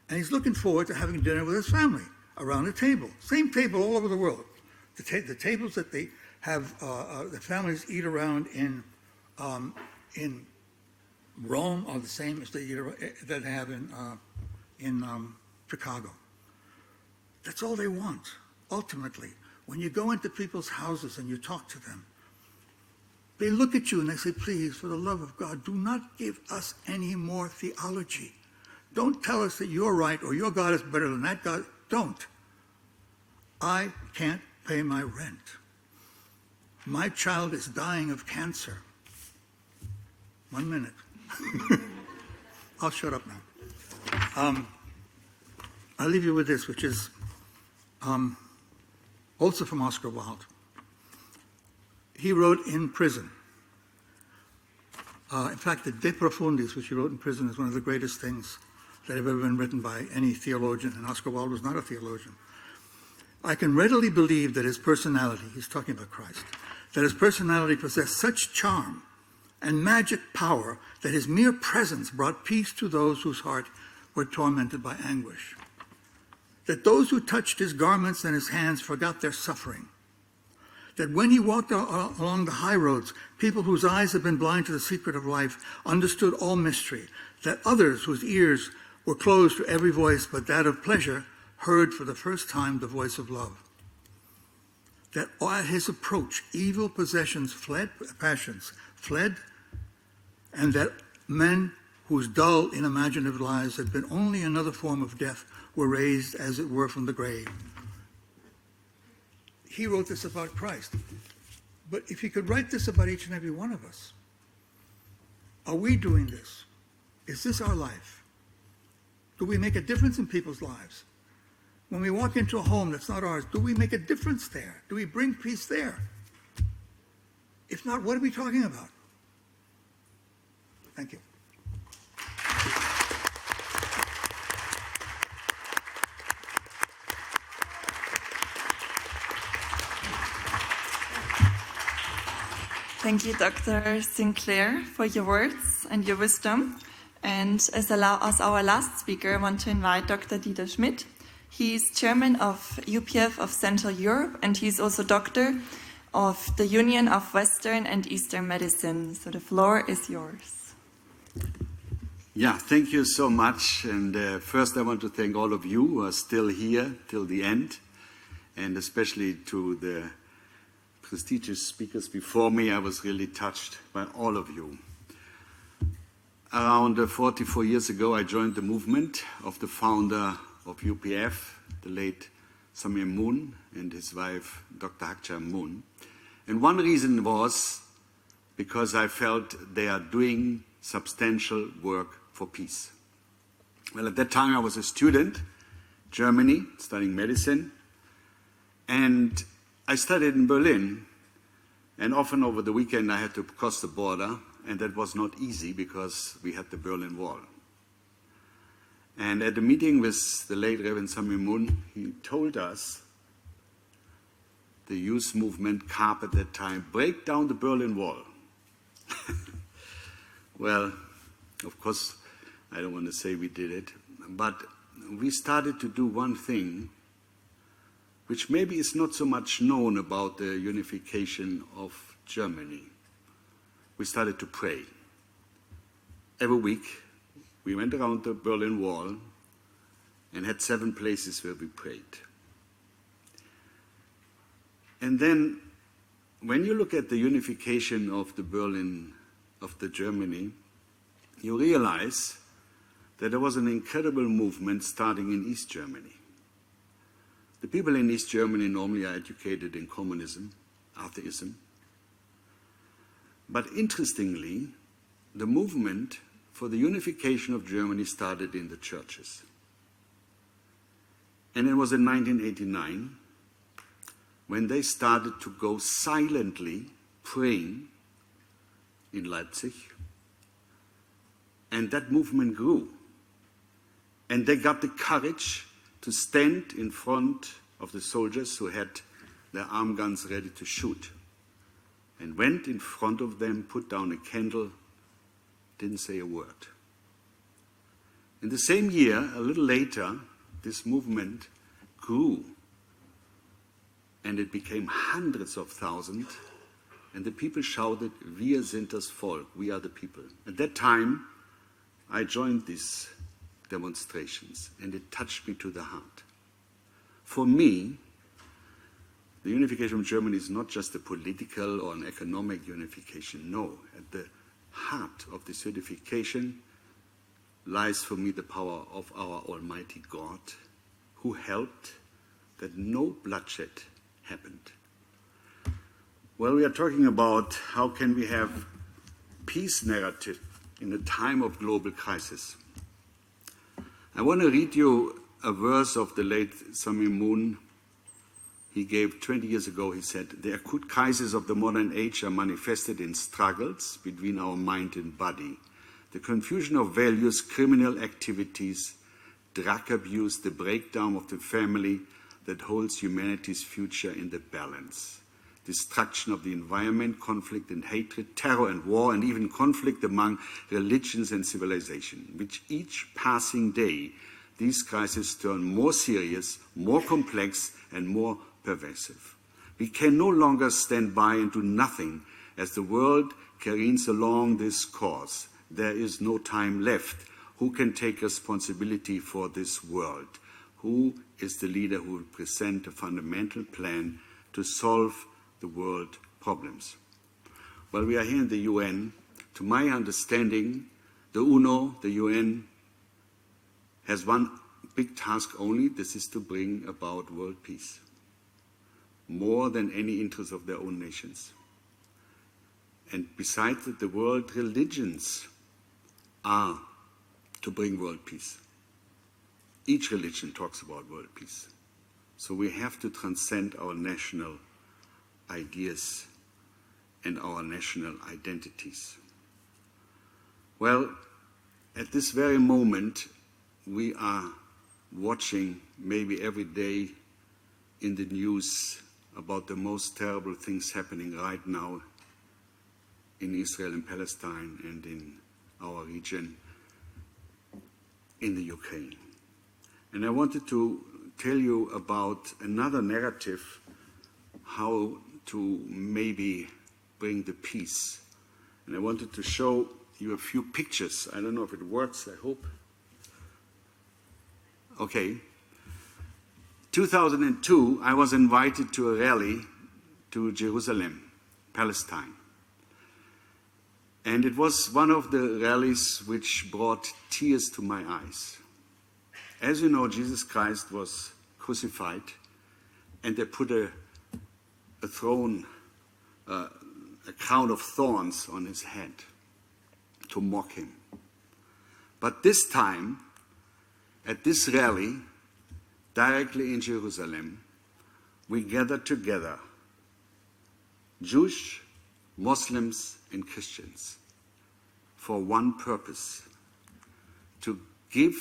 And he's looking forward to having dinner with his family around a table. Same table all over the world. The tables that they have, the families eat around in Rome are the same as they have in Chicago. That's all they want, ultimately. When you go into people's houses and you talk to them, they look at you and they say, please, for the love of God, do not give us any more theology. Don't tell us that you're right or your God is better than that God. Don't. I can't pay my rent. My child is dying of cancer. 1 minute. I'll shut up now. I'll leave you with this, which is also from Oscar Wilde. He wrote in prison. In fact, the De Profundis, which he wrote in prison, is one of the greatest things that have ever been written by any theologian, and Oscar Wilde was not a theologian. I can readily believe that his personality, he's talking about Christ, that his personality possessed such charm and magic power that his mere presence brought peace to those whose heart were tormented by anguish. That those who touched his garments and his hands forgot their suffering. That when he walked along the high roads, people whose eyes had been blind to the secret of life understood all mystery. That others whose ears were closed to every voice but that of pleasure heard for the first time the voice of love. That at his approach, evil passions fled, and that men whose dull, unimaginative lives had been only another form of death were raised, as it were, from the grave. He wrote this about Christ. But if he could write this about each and every one of us, are we doing this? Is this our life? Do we make a difference in people's lives? When we walk into a home that's not ours, do we make a difference there? Do we bring peace there? If not, what are we talking about? Thank you. Thank you, Dr. Sinclair, for your words and your wisdom. And as our last speaker, I want to invite Dr. Dieter Schmidt. He's chairman of UPF of Central Europe, and he's also doctor of the Union of Western and Eastern Medicine. So the floor is yours. Yeah, thank you so much. And first I want to thank all of you who are still here till the end, and especially to the prestigious speakers before me. I was really touched by all of you. Around 44 years ago, I joined the movement of the founder of UPF, the late Samir Moon, and his wife, Dr. Hakcha Moon. And one reason was because I felt they are doing substantial work for peace. Well, at that time I was a student, Germany, studying medicine, and I studied in Berlin, and often over the weekend I had to cross the border, and that was not easy because we had the Berlin Wall. And at a meeting with the late Reverend Samir Moon, he told us, the youth movement, CARP at that time, break down the Berlin Wall. Well, of course, I don't want to say we did it, but we started to do one thing which maybe is not so much known about the unification of Germany. We started to pray. Every week, we went around the Berlin Wall and had 7 places where we prayed. And then, when you look at the unification of the Germany, you realize that there was an incredible movement starting in East Germany. The people in East Germany normally are educated in communism, atheism. But interestingly, the movement for the unification of Germany started in the churches. And it was in 1989 when they started to go silently praying in Leipzig. And that movement grew. And they got the courage to stand in front of the soldiers who had their arm guns ready to shoot, and went in front of them, put down a candle, didn't say a word. In the same year, a little later, this movement grew, and it became hundreds of thousands, and the people shouted, "Wir sind das Volk," we are the people. At that time, I joined these demonstrations, and it touched me to the heart. For me, the unification of Germany is not just a political or an economic unification. No, at the heart of this unification lies for me the power of our Almighty God, who helped that no bloodshed happened. Well, we are talking about how can we have peace narrative in a time of global crisis. I want to read you a verse of the late Samir Moon. He gave 20 years ago. He said, "The acute crises of the modern age are manifested in struggles between our mind and body, the confusion of values, criminal activities, drug abuse, the breakdown of the family that holds humanity's future in the balance, destruction of the environment, conflict and hatred, terror and war, and even conflict among religions and civilization. With each passing day, these crises turn more serious, more complex, and more pervasive. We can no longer stand by and do nothing as the world careens along this course. There is no time left. Who can take responsibility for this world? Who is the leader who will present a fundamental plan to solve the world problems?" Well, we are here in the UN. To my understanding, the UNO, the UN, has one big task only. This is to bring about world peace, more than any interest of their own nations. And besides that, the world religions are to bring world peace. Each religion talks about world peace. So we have to transcend our national ideas and our national identities. Well, at this very moment, we are watching maybe every day in the news about the most terrible things happening right now in Israel and Palestine and in our region, in the Ukraine. And I wanted to tell you about another narrative, how to maybe bring the peace. And I wanted to show you a few pictures. I don't know if it works, I hope. Okay. 2002, I was invited to a rally to Jerusalem, Palestine. And it was one of the rallies which brought tears to my eyes. As you know, Jesus Christ was crucified, and they put a crown of thorns on his head to mock him. But this time, at this rally, directly in Jerusalem, we gathered together, Jews, Muslims, and Christians, for one purpose: to give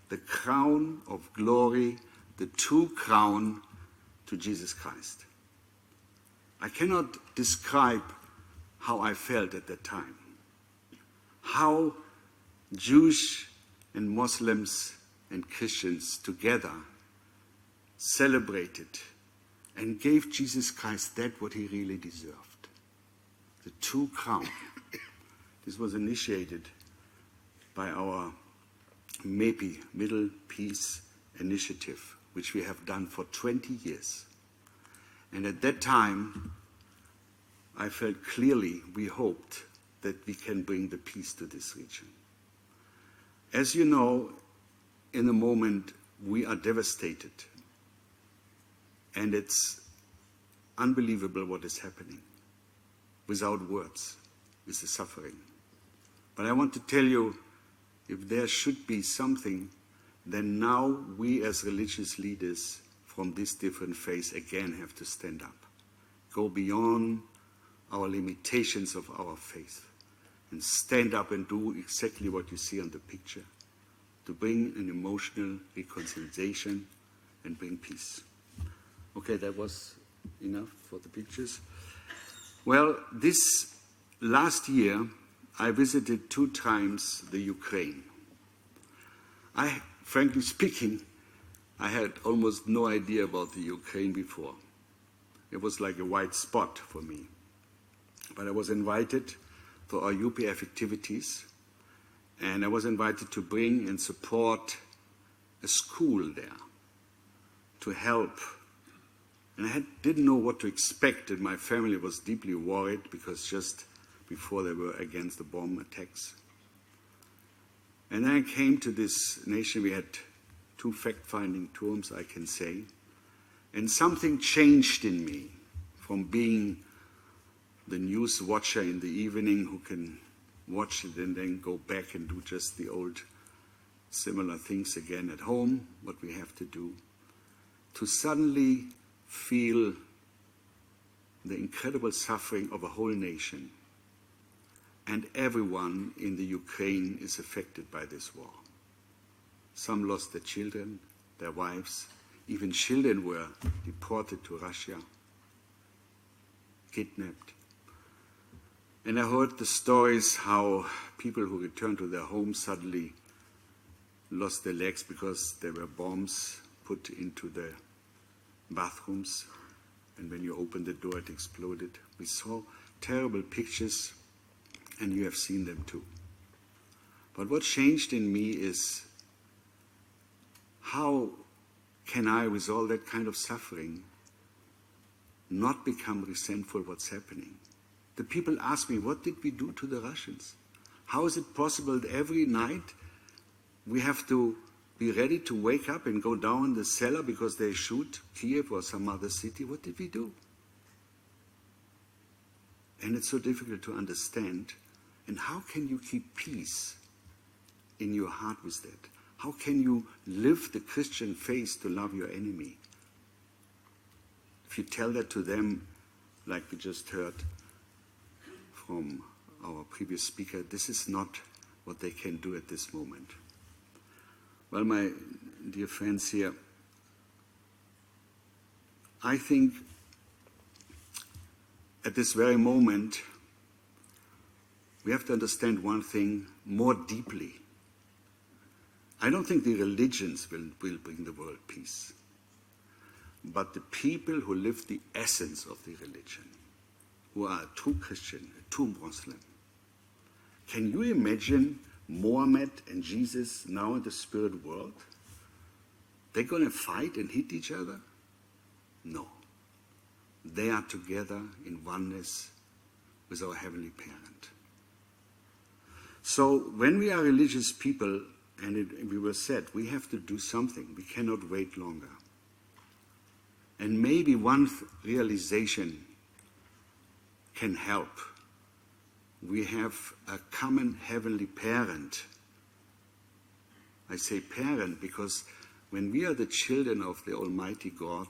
the crown of glory, the true crown, to Jesus Christ. I cannot describe how I felt at that time, how Jews and Muslims and Christians together celebrated and gave Jesus Christ that what he really deserved, the true crown. This was initiated by our MEPI, Middle Peace Initiative, which we have done for 20 years. And at that time, I felt clearly we hoped that we can bring the peace to this region. As you know, in the moment, we are devastated. And it's unbelievable what is happening, without words, with the suffering. But I want to tell you, if there should be something, then now we as religious leaders from this different faith again have to stand up, go beyond our limitations of our faith, and stand up and do exactly what you see on the picture, to bring an emotional reconciliation and bring peace. Okay, that was enough for the pictures. Well, this last year, I visited 2 times the Ukraine. Frankly speaking, I had almost no idea about the Ukraine before. It was like a white spot for me. But I was invited to our UPF activities, and I was invited to bring and support a school there to help. And I didn't know what to expect, and my family was deeply worried because just before they were against the bomb attacks. And then I came to this nation. We had 2 fact-finding tours, I can say, and something changed in me from being the news watcher in the evening who can watch it and then go back and do just the old similar things again at home, what we have to do, to suddenly feel the incredible suffering of a whole nation. And everyone in the Ukraine is affected by this war. Some lost their children, their wives. Even children were deported to Russia, kidnapped. And I heard the stories how people who returned to their homes suddenly lost their legs because there were bombs put into the bathrooms. And when you opened the door, it exploded. We saw terrible pictures, and you have seen them too. But what changed in me is, how can I, with all that kind of suffering, not become resentful what's happening? The people ask me, what did we do to the Russians? How is it possible that every night we have to be ready to wake up and go down in the cellar because they shoot Kiev or some other city? What did we do? And it's so difficult to understand. And how can you keep peace in your heart with that? How can you live the Christian faith to love your enemy? If you tell that to them, like we just heard from our previous speaker, this is not what they can do at this moment. Well, my dear friends here, I think at this very moment, we have to understand one thing more deeply. I don't think the religions will bring the world peace, but the people who live the essence of the religion, who are a true Christian, a true Muslim. Can you imagine Mohammed and Jesus now in the spirit world? They're going to fight and hit each other? No. They are together in oneness with our Heavenly Parent. So when we are religious people, and we were said, we have to do something. We cannot wait longer. And maybe one realization can help. We have a common Heavenly Parent. I say parent because when we are the children of the Almighty God,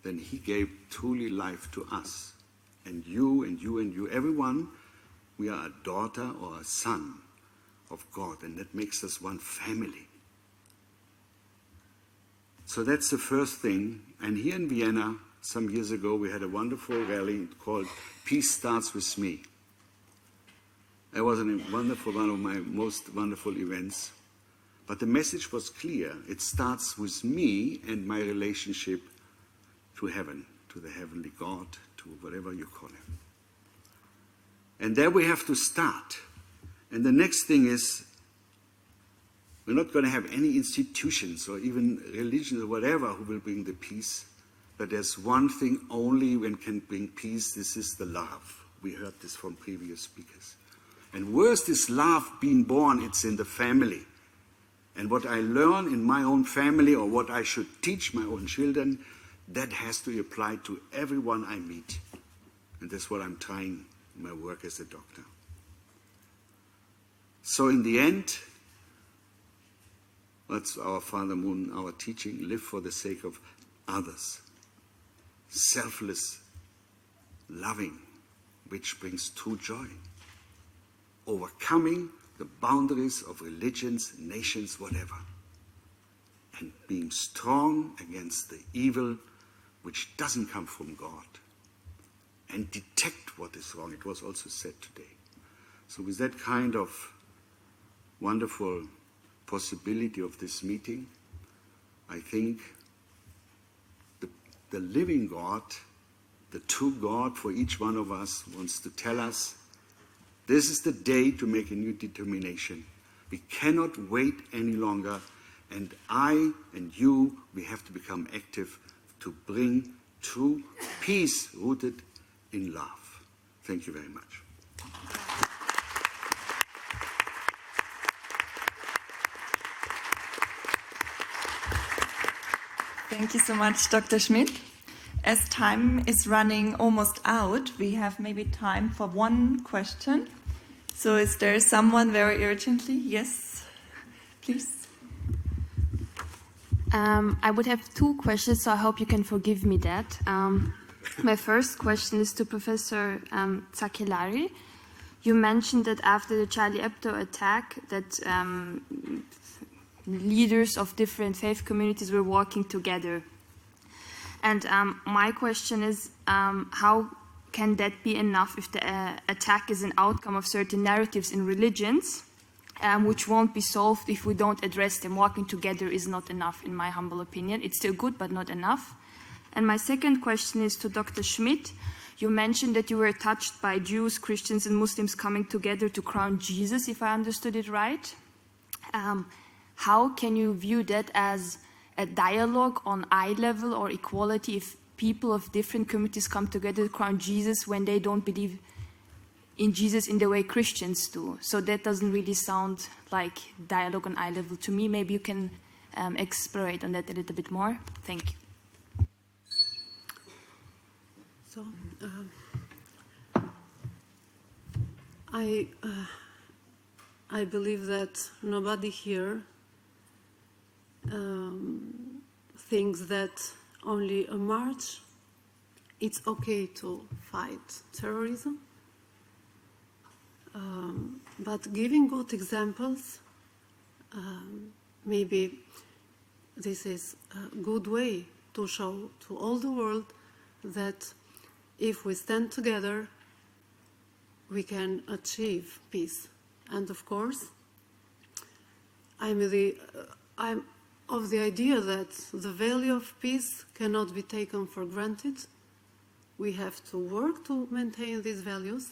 then He gave truly life to us. And you and you and you, everyone, we are a daughter or a son of God, and that makes us one family. So that's the first thing. And here in Vienna, some years ago, we had a wonderful rally called Peace Starts With Me. It was one of my most wonderful events. But the message was clear. It starts with me and my relationship to heaven, to the heavenly God, to whatever you call Him. And there we have to start. And the next thing is, we're not going to have any institutions or even religions or whatever who will bring the peace. But there's one thing only when can bring peace. This is the love. We heard this from previous speakers. And where's this love being born? It's in the family. And what I learn in my own family or what I should teach my own children, that has to apply to everyone I meet. And that's what I'm trying in my work as a doctor. So in the end, that's our Father Moon, our teaching, live for the sake of others. Selfless, loving, which brings true joy. Overcoming the boundaries of religions, nations, whatever. And being strong against the evil which doesn't come from God. And detect what is wrong. It was also said today. So with that kind of wonderful possibility of this meeting, I think the living God, the true God for each one of us wants to tell us, this is the day to make a new determination. We cannot wait any longer, and I and you, we have to become active to bring true peace rooted in love. Thank you very much. Thank you so much, Dr. Schmidt. As time is running almost out, we have maybe time for one question. So is there someone very urgently? Yes, please. I would have two questions, so I hope you can forgive me that. My first question is to Professor Zachelari. You mentioned that after the Charlie Hebdo attack, that leaders of different faith communities were working together. And my question is, how can that be enough if the attack is an outcome of certain narratives in religions, which won't be solved if we don't address them? Working together is not enough, in my humble opinion. It's still good, but not enough. And my second question is to Dr. Schmidt. You mentioned that you were touched by Jews, Christians, and Muslims coming together to crown Jesus, if I understood it right. How can you view that as a dialogue on eye level or equality if people of different communities come together to crown Jesus when they don't believe in Jesus in the way Christians do? So that doesn't really sound like dialogue on eye level to me. Maybe you can explore on that a little bit more. Thank you. So, I believe that nobody here thinks that only a march, it's okay to fight terrorism. But giving good examples, maybe this is a good way to show to all the world that if we stand together, we can achieve peace. And of course, I'm of the idea that the value of peace cannot be taken for granted. We have to work to maintain these values.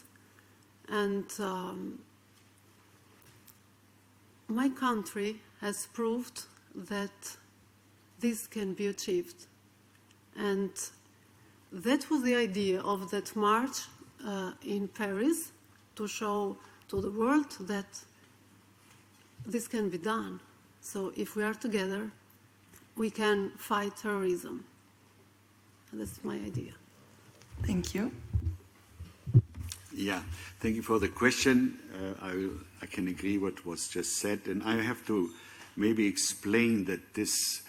And my country has proved that this can be achieved. And that was the idea of that march in Paris, to show to the world that this can be done. So if we are together, we can fight terrorism. And that's my idea. Thank you. Yeah, thank you for the question. I can agree what was just said, and I have to maybe explain that this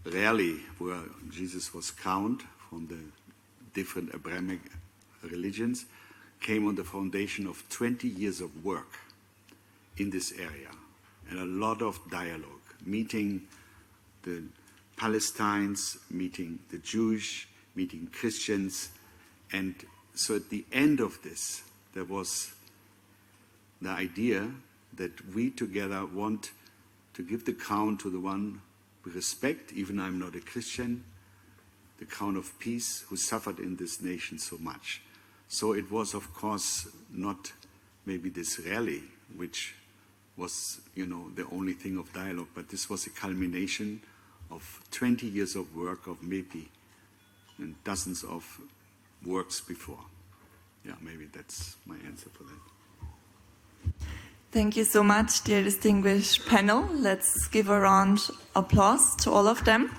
rally where Jesus was crowned from the different Abrahamic religions came on the foundation of 20 years of work in this area and a lot of dialogue, meeting the Palestinians, meeting the Jewish, meeting Christians. And so at the end of this, there was the idea that we together want to give the crown to the one we respect, even I'm not a Christian, the crown of peace, who suffered in this nation so much. So it was, of course, not maybe this rally, which was, the only thing of dialogue, but this was a culmination of 20 years of work, of maybe dozens of works before. Yeah, maybe that's my answer for that. Thank you so much, dear distinguished panel. Let's give a round of applause to all of them.